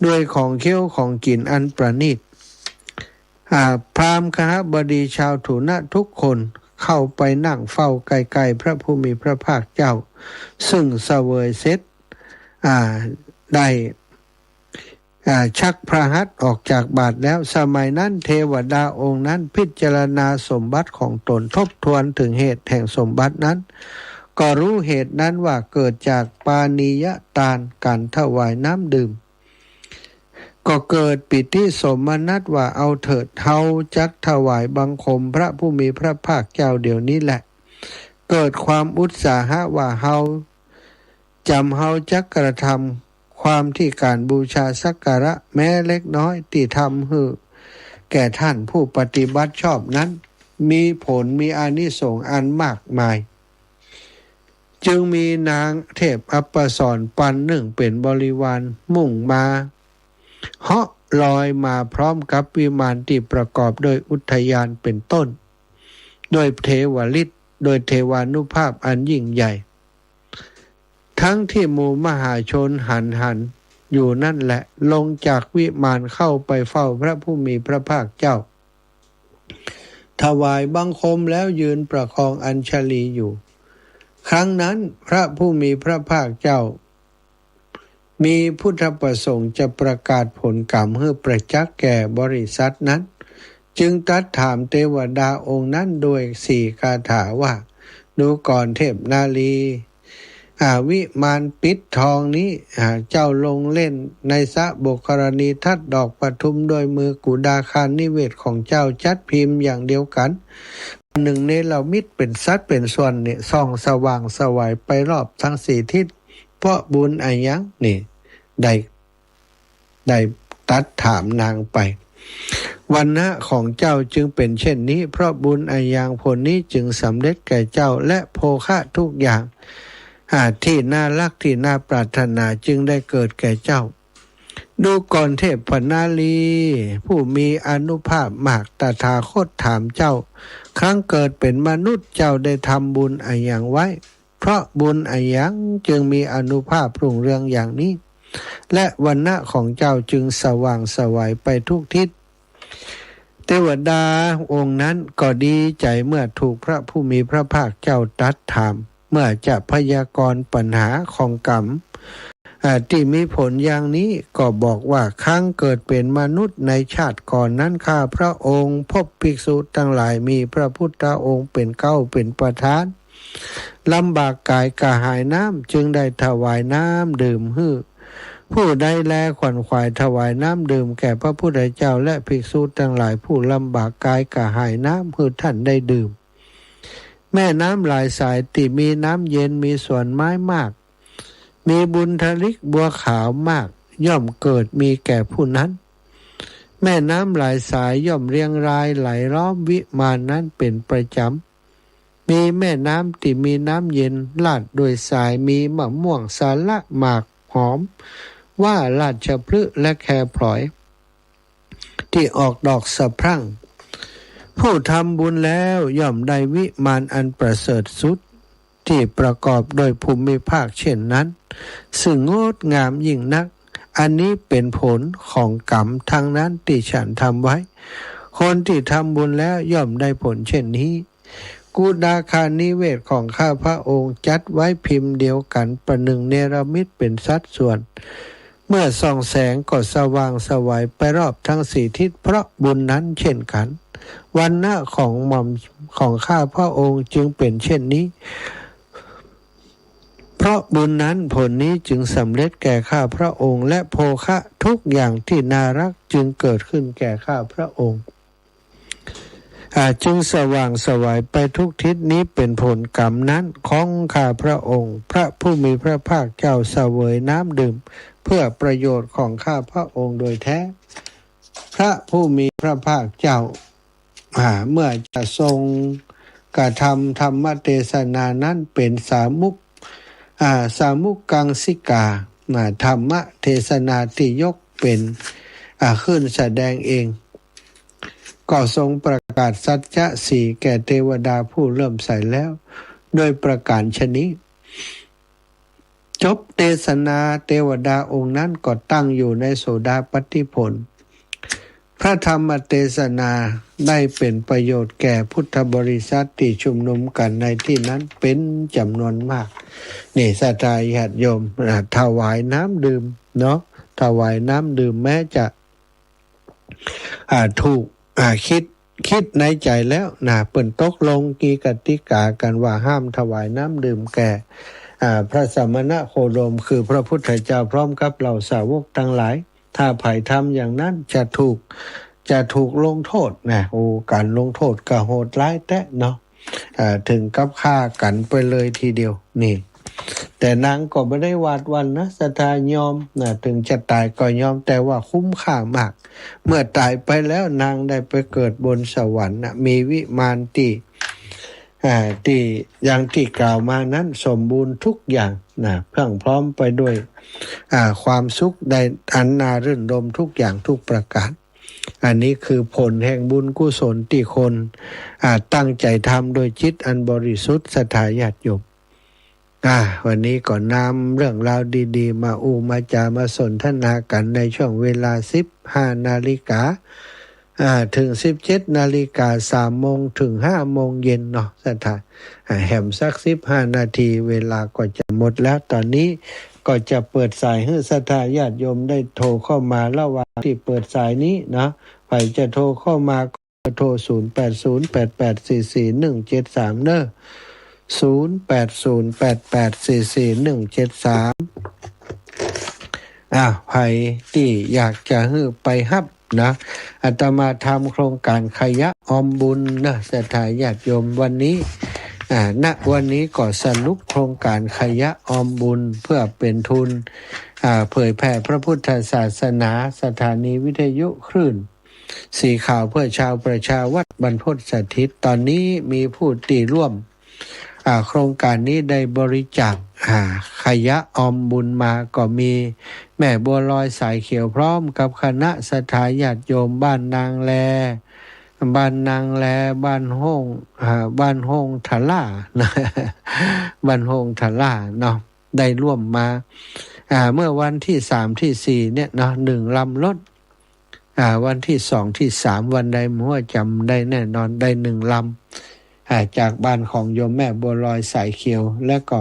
ด้วยของเคี้ยวของกินอันประณีตพราหมณ์คณบดีชาวถุนะทุกคนเข้าไปนั่งเฝ้าไกลๆพระผู้มีพระภาคเจ้าซึ่งเสวยเสร็จได้ชักพระหัตถ์ออกจากบาทแล้วสมัยนั้นเทวดาองค์นั้นพิจารณาสมบัติของตนทบทวนถึงเหตุแห่งสมบัตินั้นก็รู้เหตุนั้นว่าเกิดจากปานียทานการถวายน้ำดื่มก็เกิดปิติสมนัสว่าเอาเถิดเฮาจักถวายบังคมพระผู้มีพระภาคเจ้าเดี๋ยวนี้แหละเกิดความอุตสาหะว่าเฮาจักกระทำความที่การบูชาสักการะแม้เล็กน้อยที่ทำให้แก่ท่านผู้ปฏิบัติชอบนั้นมีผลมีอานิสงส์อันมากมายจึงมีนางเทพอัปสรปันหนึ่งเป็นบริวารมุ่งมาเหาะลอยมาพร้อมกับวิมานที่ประกอบด้วยอุทยานเป็นต้นโดยเทวฤทธิ์โดยเทวานุภาพอันยิ่งใหญ่ทั้งที่หมู่มหาชนหันอยู่นั่นแหละลงจากวิมานเข้าไปเฝ้าพระผู้มีพระภาคเจ้าถวายบังคมแล้วยืนประคองอัญชลีอยู่ครั้งนั้นพระผู้มีพระภาคเจ้ามีพุทธประสงค์จะประกาศผลกรรมให้ประจักษ์แก่บริษัทนั้นจึงตรัสถามเทวดาองค์นั้นโดย4คาถาว่าดูก่อนเทพนาลีวิมานปิดทองนี้เจ้าลงเล่นในสระบกรณีทัดดอกปทุมโดยมือกุดาคารนิเวศของเจ้าจัดพิมพ์อย่างเดียวกันหนึ่งในเหล่ามิตรเป็นสัตว์เป็นส่วนเนี่ยส่องสว่างสวัยไปรอบทั้ง4ทิศเพราะบุญอะไรยังนี่ได้ตัดถามนางไปวรรณะของเจ้าจึงเป็นเช่นนี้เพราะบุญอันยังผลนี้จึงสำเร็จแก่เจ้าและโภคะทุกอย่างที่น่ารักที่น่าปรารถนาจึงได้เกิดแก่เจ้าดูก่อนเทพนาลีผู้มีอานุภาพมากตถาคตถามเจ้าครั้งเกิดเป็นมนุษย์เจ้าได้ทำบุญอันยังไว้เพราะบุญอันยังจึงมีอานุภาพรุ่งเรืองอย่างนี้และวรรณะของเจ้าจึงสว่างไสวไปทุกทิศเทวดาองค์นั้นก็ดีใจเมื่อถูกพระผู้มีพระภาคเจ้าตรัสถามเมื่อจะพยากรณ์ปัญหาของกรรมที่มีผลอย่างนี้ก็บอกว่าครั้งเกิดเป็นมนุษย์ในชาติก่อนนั้นข้าพระองค์พบภิกษุทั้งหลายมีพระพุทธองค์เป็นเก้าเป็นประธานลำบากกายกระหายน้ำจึงได้ถวายน้ำดื่มให้ผู้ใดแลขวัญขวายถวายน้ำดื่มแก่พระพุทธเจ้าและภิกษุทั้งหลายผู้ลำบากกายกระหายน้ำให้ท่านได้ดื่มแม่น้ำหลายสายที่มีน้ำเย็นมีส่วนไม้มากมีบุญทลิกบัวขาวมากย่อมเกิดมีแก่ผู้นั้นแม่น้ำหลายสายย่อมเรียงรายไหลล้อมวิมานนั้นเป็นประจำมีแม่น้ำที่มีน้ำเย็นลาดด้วยสายมีมะม่วงสาละหมากหอมว่าราชพฤกษ์และแคพลอยที่ออกดอกสะพรั่งผู้ทำบุญแล้วย่อมได้วิมานอันประเสริฐสุดที่ประกอบโดยภูมิภาคเช่นนั้นซึ่งงดงามยิ่งนักอันนี้เป็นผลของกรรมทั้งนั้นที่ฉันทำไว้คนที่ทำบุญแล้วย่อมได้ผลเช่นนี้กุดาคารนิเวศของข้าพระองค์จัดไว้พิมพ์เดียวกันประหนึ่งเนรมิตเป็นสัดส่วนเมื่อส่องแสงก็สว่างไสวไปรอบทั้ง4ทิศเพราะบุญนั้นเช่นกันวรรณะของหม่อมของข้าพระองค์จึงเป็นเช่นนี้เพราะบุญนั้นผลนี้จึงสำเร็จแก่ข้าพระองค์และโภคะทุกอย่างที่น่ารักจึงเกิดขึ้นแก่ข้าพระองค์จึงสว่างไสวไปทุกทิศนี้เป็นผลกรรมนั้นของข้าพระองค์พระผู้มีพระภาคเจ้าเสวยน้ำดื่มเพื่อประโยชน์ของข้าพระองค์โดยแท้พระผู้มีพระภาคเจ้าเมื่อจะทรงกระทำธรรมเทศนานั้นเป็นสามุกังสิกาธรรมเทศนาที่ยกเป็นขึ้นแสดงเองก็ทรงประ กาศสัจจะสี่แก่เทวดาผู้เริ่มใสแล้วโดยประการชนิดจบเทศนาเทวดาองค์นั้นก็ตั้งอยู่ในโสดาปัตติผลพระธรรมเทศนาได้เป็นประโยชน์แก่พุทธบริษัทที่ชุมนุมกันในที่นั้นเป็นจำนวนมากนี่ศรัทธาญาติโยมถวายน้ำดื่มเนาะถวายน้ำดื่มแม้จะถูกคิดในใจแล้วเปิ่นตกลงกีกติกากันว่าห้ามถวายน้ำดื่มแก่พระสมณะโคดมคือพระพุทธเจ้าพร้อมกับเหล่าสาวกทั้งหลายถ้าไผ่ทำอย่างนั้นจะถูกลงโทษการลงโทษก็โหดร้ายแท้เนาะถึงกับฆ่ากันไปเลยทีเดียวนี่แต่นางก็ไม่ได้วาดวันนะศรัทธายอมถึงจะตายก็ยอมแต่ว่าคุ้มค่ามากเมื่อตายไปแล้วนางได้ไปเกิดบนสวรรค์มีวิมานที่อย่างที่กล่าวมานั้นสมบูรณ์ทุกอย่างเพียงพร้อมไปด้วยความสุขได้อันน่ารื่นรมทุกอย่างทุกประการอันนี้คือผลแห่งบุญกุศลที่คนตั้งใจทำโดยจิตอันบริสุทธิ์ศรัทธาญาติโยมวันนี้ก็นำเรื่องราวดีๆมามาจามาสนทนากันในช่วงเวลา 15 นาฬิกาถึง 17 นาฬิกา 3 โมงถึง 5 โมงเย็นเนาะศรัทธาแหมสัก 15 นาทีเวลาก็จะหมดแล้วตอนนี้ก็จะเปิดสายให้ศรัทธาญาติโยมได้โทรเข้ามาระหว่างที่เปิดสายนี้นะใครจะโทรเข้ามาก็โทร 0808844173 เด้อ0808844173ใครที่อยากจะไปฮับนะอาตมาทำโครงการขยะออมบุญนะศรัทธาญาติโยมวันนี้วันนี้ก็สรุปโครงการขยะออมบุญเพื่อเป็นทุนเผยแผ่พระพุทธศาสนาสถานีวิทยุคลื่นสีข่าวเพื่อชาวประชาวัดบรรพตสถิตตอนนี้มีผู้ตีร่วมโครงการนี้ได้บริจาคขยะออมบุญมาก็มีแม่บัวลอยสายเขียวพร้อมกับคณะศรัทธาญาติโยมบ้านนางแลบ้านห้องทะล่านะบ้านห้องทะล่าเนาะได้ร่วมมาเมื่อวันที่3ที่4เนี่ยเนาะ1ลำรถวันที่2ที่3วันใดมั่วจำได้แน่นอนได้1ลำจากบ้านของโยมแม่บัวลอยสายเขียวแล้วก็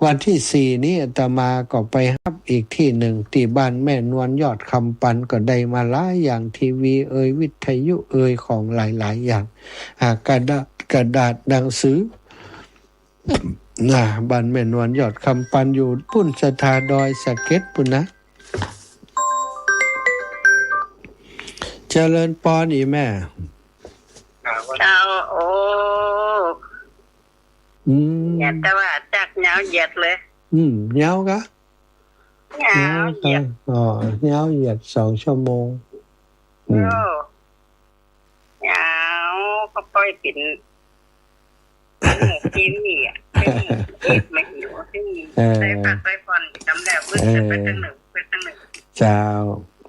วันที่4นี้อาตมาก็ไปรับอีกที่หนึ่งที่บ้านแม่นวลยอดคำปันก็ได้มาหลายอย่างทีวีวิทยุของหลายๆอย่างกระดาษหนังสือบ้านแม่นวลยอดคำปันอยู่ปุ่นสถาดอยสะเก็ดปุ่นนะเจริญปอนอีแม่เจ้าโอ้อยากจะว่าจักเหงาเหยียดเลยเหงากะเหงาเหยียดเหงาเหยียด2 ชั่วโมงเหงาก็ปล่อยปิ่นกินนี่ไม่หิวใส่ผักใส่ฟอนจำได้เพิ่งไปตั้งหนึ่งเจ้า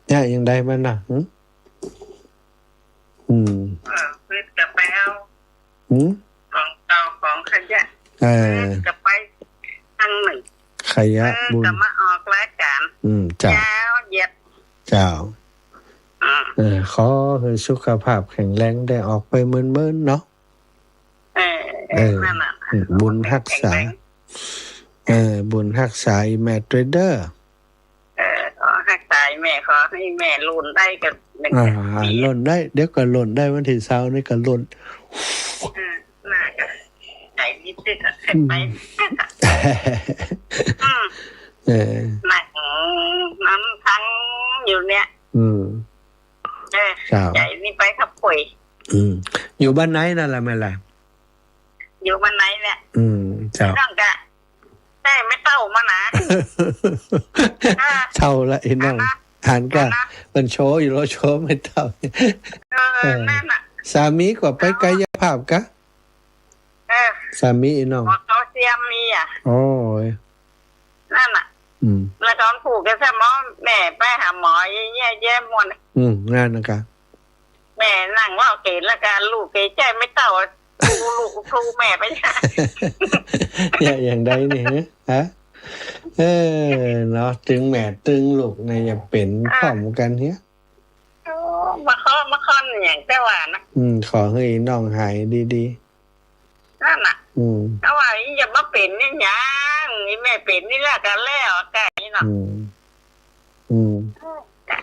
เนี่ยยังได้มันนะเพื่อจะไปเอาของเก่าของขยะจะไปตั้งหนึ่งขยะบุญจะมาออกรายการเจ้าเหยียดเจ้าขอให้สุขภาพแข็งแรงได้ออกไปเมินๆเนาะนั่นน่ะบุญรักษาบุญรักษาแม่เทรดเดอร์ขอรักษาแม่ขอให้แม่ลุ้นได้กับล่นได้เดี๋ยวก็ล่นได้วันที่20นี่ก็ล่นน่าจะใจนิดนึงไปหนักน้ำทั้งอยู่เนี่ยใจนี่ไปขับป่วยอยู่บ้านไหนนั่นแหละแม่ล่ะอยู่บ้านไหนเนี่ยเจ้าน้องกะได้ไม่เต้ามานะเท่าละไอ้น้องหันก็มันโชว์อยู่แล้วโชว์ไม่เท่านั่นน่ะสามีก็ไปกายภาพกะสามีน้องเขาเสียมมีโอ้ยนั่นน่ะแล้วตอนผูกกันซะหมอแม่ไปหาหมอแย่ๆหมดนั่นนะกะแม่ ม่นั่งว่าเกณฑ์ละกันลูกเกณฑ์ใจไม่เต่าครูแม่ไปจ้ะ อย่างใดนี่ฮะเนาะตึงแม่ตึงลูกในอย่าเป็นพร้อมกันเฮีย มาค้อนอย่างแต่ว่านะ ขอให้น้องหายดีๆ นั่นน่ะแต่ว่าอย่ามาเป็นนี่ยังนี่แม่เป็นนี่ละกันแล้วแต่นี่เนาะแต่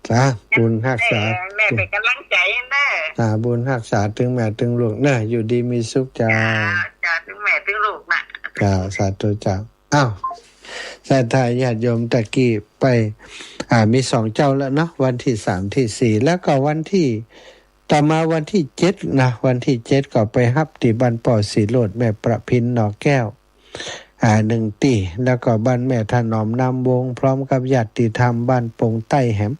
จ้าบุญรักษาแม่เป็นกำลังใจแน่บุญรักษาตึงแม่ตึงลูกเนอะอยู่ดีมีสุขจ้าถึงแม่ถึงลูกนะจ้าสาธุจ้าอ้าวศรัทธาญาติโยมตะกี้ไปมี2เจ้าแล้วเนาะวันที่3ที่4แล้วก็วันที่ต่อมาวันที่7นะวันที่7ก็ไปฮับที่บ้านป่อสีโลดแม่ประพินหนอแก้ว1ตีแล้วก็บ้านแม่ถนอมนำวงพร้อมกับญาติธรรมบ้านปงใต้แหม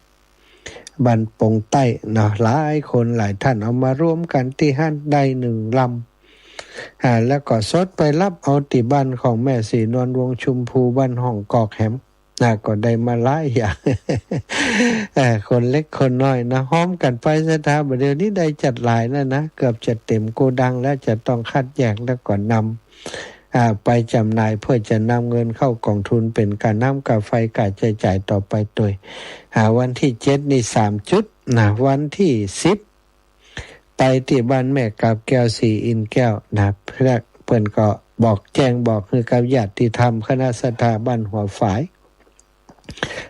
บ้านปงใต้เนาะหลายคนหลายท่านเอามารวมกันที่ห้านได้1ลำแล้วก็สดไปรับเอาที่บ้านของแม่ศรีนวลวงชุมพูบ้านห้องกอกแหมก็ได้มาหลายอย่าง คนเล็กคนน้อยนะห้อมกันไปสถาบันเดี๋ยวนี้ได้จัดหลายแล้วนะเกือบจะเต็มโกดังแล้วจะต้องคัดแยกแล้วก็นำไปจำหน่ายเพื่อจะนำเงินเข้ากองทุนเป็นการน้ำกาไฟการใช้จ่ายต่อไปโดยวันที่7นี่3จุดนะวันที่10ไปที่บ้านแม่กาบแก้วสีอินแก้วนะเพื่อนก็บอกแจ้งบอกคือกับญาติธรรมคณะสถาบันหัวฝาย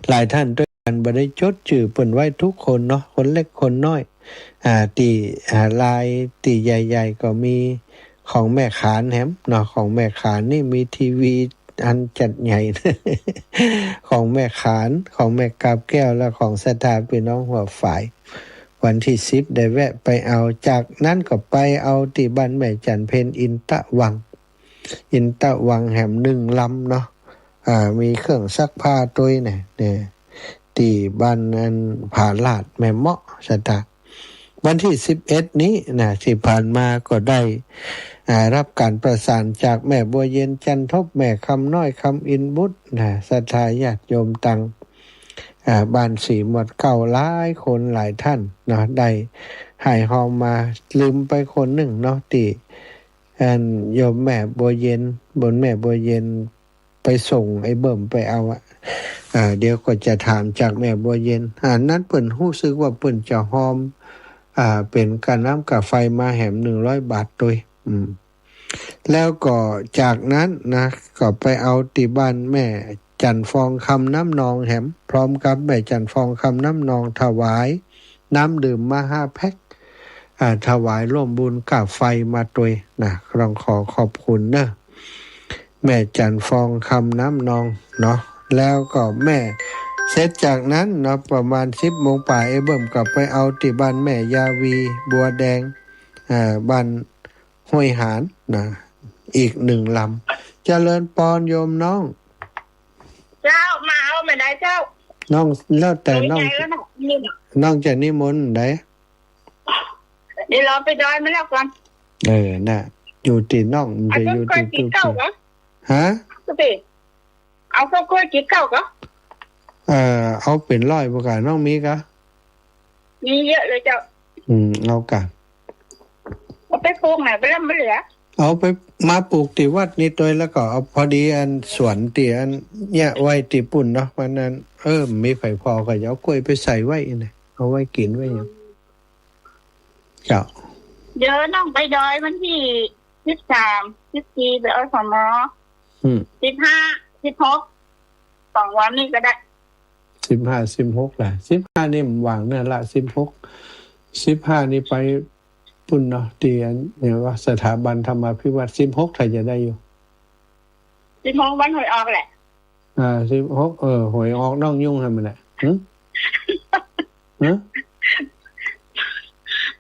หลายท่านด้วยกันบ่ได้จดชื่อเปิ้นไว้ทุกคนเนาะคนเล็กคนน้อยตีลายตีใหญ่ๆก็มีของแม่ขานแหมเนาะของแม่ขานนี่มีทีวีอันจัดใหญ่ ของแม่ขานของแม่กาบแก้วและของสถาพี่น้องหัวฝายวันที่10ได้แวะไปเอาจากนั้นก็ไปเอาที่บ้านแม่จันเพ็ญอินตะวังแหม1ลำเนาะมีเครื่องซักผ้าตัวเนี่ยที่บ้านนั้นผาลาดแม่เมาะสตาวันที่11นี้นะที่ผ่านมาก็ได้รับการประสานจากแม่บัวเย็นจันทบแม่คำน้อยคำอินบุตรนะศรัทธาญาติโยมตังบ้านสีหมวดเก่าหลายคนหลายท่านเนาะได้หายหอมมาลืมไปคนหนึ่งเนาะที่โยมแม่บัวเย็นบนแม่บัวเย็นไปส่งไอ้เบิ่มไปเอาเดี๋ยวก็จะถามจากแม่บัวเย็นนั้นเปิ่นรู้สึกว่าเปิ่นจะหอมเป็นการน้ำกับไฟมาแหม100 บาทตัวแล้วก็จากนั้นนะก็ไปเอาที่บ้านแม่จันฟองคำน้ำนองแหมพร้อมกับแม่จันฟองคำน้ำนองถวายน้ำดื่มมา5 แพ็คถวายร่วมบุญกับไฟมาตัวนะต้องขอบคุณนะแม่จันฟองคำน้ำนองเนาะแล้วก็แม่เสร็จจากนั้นเนาะประมาณ10 โมงป่ายเบิ่มกลับไปเอาที่บ้านแม่ยาวีบัวแดงบ้านห้วยหานนะอีก1 ลำเจริญปอนโยมน้องเจ้ามาเอาไม่ได้เจ้าน้องแล้วแต่น้องจะนิมนต์ได้เดี๋ยวเราไปดอยมาแล้วกันน่ะอยู่ตีน้องจะอยู่ตีตู้ฮะเอาข้าวกล้วยกี่เก้าก็เอาเป็น100บ่กะน้องมีกะมีเยอะเลยเจ้าเอากะเอาไปปลูกไหนไปแล้วไม่เหลือเอาไปมาปลูกที่วัดนี่ตัวแล้วก็เอาพอดีอันสวนที่อันเนี่ยไว้ที่ปุ่นเนาะวันนั้นมีไผพอก็เอากล้วยไปใส่ไว้นี่เอาไว้กินไว้หยังเจ้าเดี๋ยวน้องไปดอยวันที่13 14ไปเอาสม15 16 2 วันนี้ก็ได้15 16ล่ะ15นี่วางนั่นละ15นี่ไปปุ่นเนาะที่อันเนี่ยว่าสถาบันธรรมาภิวัตน์16ถ้าจะได้อยู่16วันหวยออกแหละ16หวยออกน้องยุ่งให้มันแหละ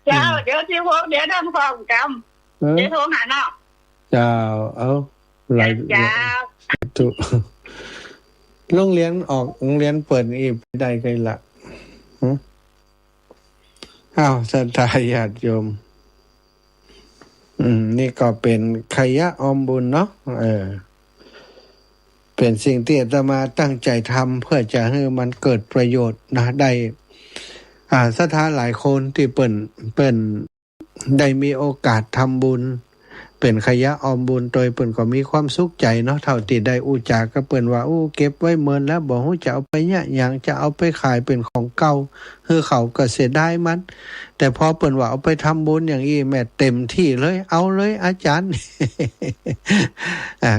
เจ้าเดี๋ยว16เดี๋ยวทำความกรรมเดี๋ยวโทรหาน้องเจ้าหลายเจ้าถูกโรงเรียนเปิดอีกได้ไกลละศรัทธาญาติโยมนี่ก็เป็นขยะออมบุญเนาะเป็นสิ่งที่อาตมาตั้งใจทำเพื่อจะให้มันเกิดประโยชน์นะได้ ศรัทธาหลายคนที่เปิ่นได้มีโอกาสทำบุญเป็นขยะออมบุญโดยเปิ่นก็มีความสุขใจเนาะเท่าที่ได้อุจาก็เปิ่นว่าเก็บไว้เมินแล้วบ่ฮู้จะเอาไปเนี่ยหยังจะเอาไปขายเป็นของเก่าคือเขาก็เสียดายมันแต่พอเปิ่นว่าเอาไปทำบุญอย่างนี้แม่เต็มที่เลยเอาเลยอาจารย์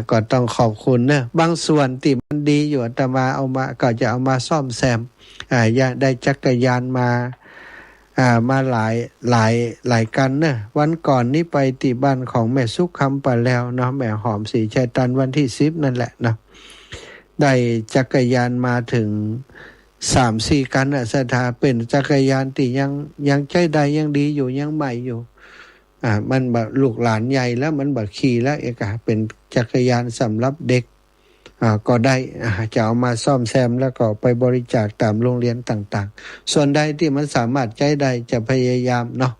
ก็ต้องขอบคุณเนอะบางส่วนที่มันดีอยู่อาตมาเอามาก็จะเอามาซ่อมแซมได้จักรยานมาหลายกันเนอะวันก่อนนี้ไปที่บ้านของแม่สุขคำปะแล้วเนาะแม่หอมสีชัยตันวันที่10นั่นแหละนะได้จักรยานมาถึง 3-4 กันศรัทธาเป็นจักรยานที่ยังใจใดยังดีอยู่ยังใหม่อยู่มันแบบลูกหลานใหญ่แล้วมันแบบขี่แล้วเอกเป็นจักรยานสำหรับเด็กก็ได้จะเอามาซ่อมแซมแล้วก็ไปบริจาคตามโรงเรียนต่างๆส่วนใดที่มันสามารถใช้ได้จะพยายามเนาะ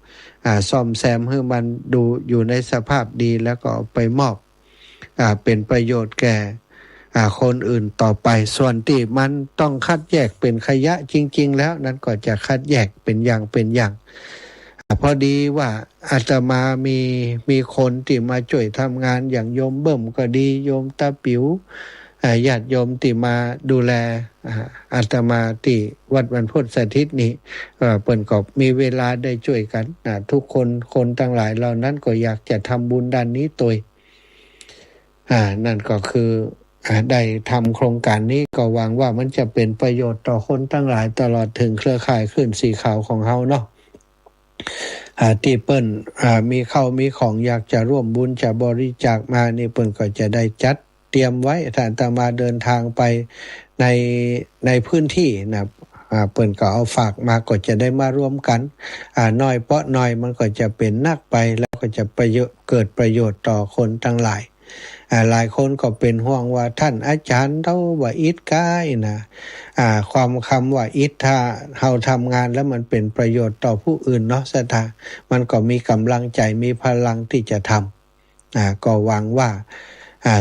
ซ่อมแซมให้มันดูอยู่ในสภาพดีแล้วก็เอาไปมอบเป็นประโยชน์แก่คนอื่นต่อไปส่วนที่มันต้องคัดแยกเป็นขยะจริงๆแล้วนั้นก็จะคัดแยกเป็นอย่างพอดีว่าอาตมามีคนที่มาช่วยทำงานอย่างโยมเบิ่มก็ดีโยมตาปิ๋วญาติโยมที่มาดูแลอาตมาที่วัดบรรพตสถิตนี้เปิ่นก็มีเวลาได้ช่วยกันทุกคนทั้งหลายเหล่านั้นก็อยากจะทำบุญด้านนี้ตัวนั่นก็คือได้ทำโครงการนี้ก็หวังว่ามันจะเป็นประโยชน์ต่อคนทั้งหลายตลอดถึงเครือข่ายคลื่นสีขาวของเฮาเนาะที่เปิ้นมีเข้ามีของอยากจะร่วมบุญจะบริจาคมานี่เปิ้นก็จะได้จัดเตรียมไว้ถ้าอาตมาเดินทางไปในพื้นที่นะเปิ้นก็เอาฝากมาก็จะได้มาร่วมกันน้อยเพราะน้อยมันก็จะเป็นนักไปแล้วก็จะเกิดประโยชน์ต่อคนทั้งหลายหลายคนก็เป็นห่วงว่าท่านอาจารย์เท่าว่าอิฐกายนะความคำว่าอิฐถ้าเราทำงานแล้วมันเป็นประโยชน์ต่อผู้อื่นเนาะศรัทธามันก็มีกำลังใจมีพลังที่จะทำก็หวังว่า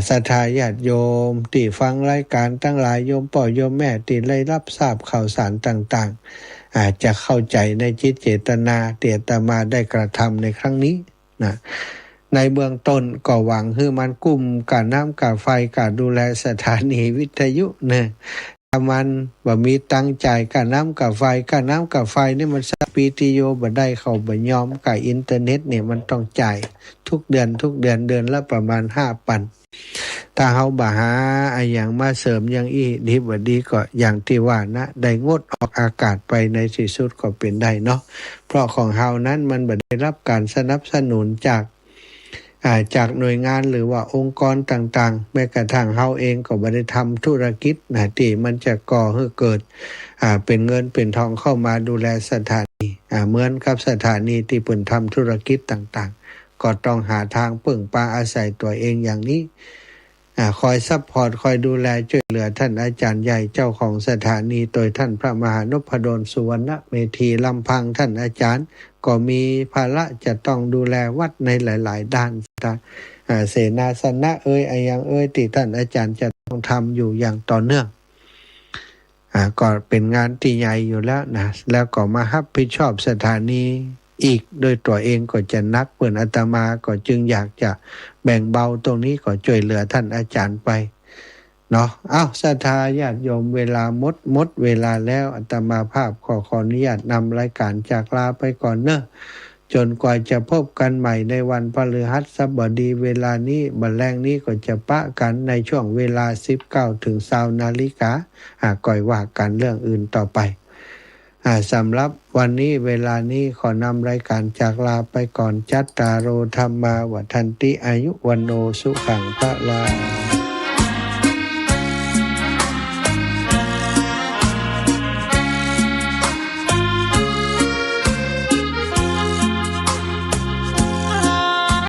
ศรัทธาญาติโยมที่ฟังรายการทั้งหลายโยมพ่อโยมแม่ที่ได้รับทราบข่าวสารต่างๆจะเข้าใจในจิตเจตนาที่อาตมาได้กระทำในครั้งนี้นะในเบื้องต้นก็หวังให้มันกุมการน้ำการไฟการดูแลสถานีวิทยุเนี่ยถ้ามันบ่มีตั้งใจการน้ำกับไฟนี่มันสปีติโยบ่ได้เข้าบ่ยอมกับอินเทอร์เน็ตเนี่ยมันต้องจ่ายทุกเดือนเดือนละประมาณ 5,000 ถ้าเฮาบ่หาอย่างมาเสริมอย่างอีดีบ่ดีก็อย่างที่ว่านะได้งดออกอากาศไปในที่สุดก็เป็นได้เนาะเพราะของเฮานั้นมันบ่ได้รับการสนับสนุนจากหน่วยงานหรือว่าองค์กรต่างๆแม้กระทั่งเฮาเองก็บ่ได้ทำธุรกิจที่มันจะก่อให้เกิดเป็นเงินเป็นทองเข้ามาดูแลสถานีเหมือนกับสถานีที่เพิ่นทำธุรกิจต่างๆก็ต้องหาทางพึ่งพาอาศัยตัวเองอย่างนี้คอยซัพพอร์ตคอยดูแลช่วยเหลือท่านอาจารย์ใหญ่เจ้าของสถานีโดยท่านพระมหานพดลสุวรรณเมธีลำพังท่านอาจารย์ก็มีภาระจะต้องดูแลวัดในหลายๆด้านเสนาสนะอย่างที่ท่านอาจารย์จะต้องทำอยู่อย่างต่อเนื่องก็เป็นงานที่ใหญ่อยู่แล้วนะแล้วก็มารับผิดชอบสถานีอีกโดยตัวเองก็จะนักเปิ่นอาตมาก็จึงอยากจะแบ่งเบาตรงนี้ก็ช่วยเหลือท่านอาจารย์ไปเนาะศรัทธาญาติโยมเวลาหมดเวลาแล้วอาตมาภาพขออนุญาตนำรายการจากลาไปก่อนเนอะจนกว่าจะพบกันใหม่ในวันพฤหัสบดีเวลานี้บัดแลงนี้ก็จะปะกันในช่วงเวลา 19:20 นาฬิกาก่อยว่ากันเรื่องอื่นต่อไปสำหรับวันนี้เวลานี้ขอนำรายการจากลาไปก่อนจัตตารโอธัมมาวัฏันติอายุวันโนสุขังพระลา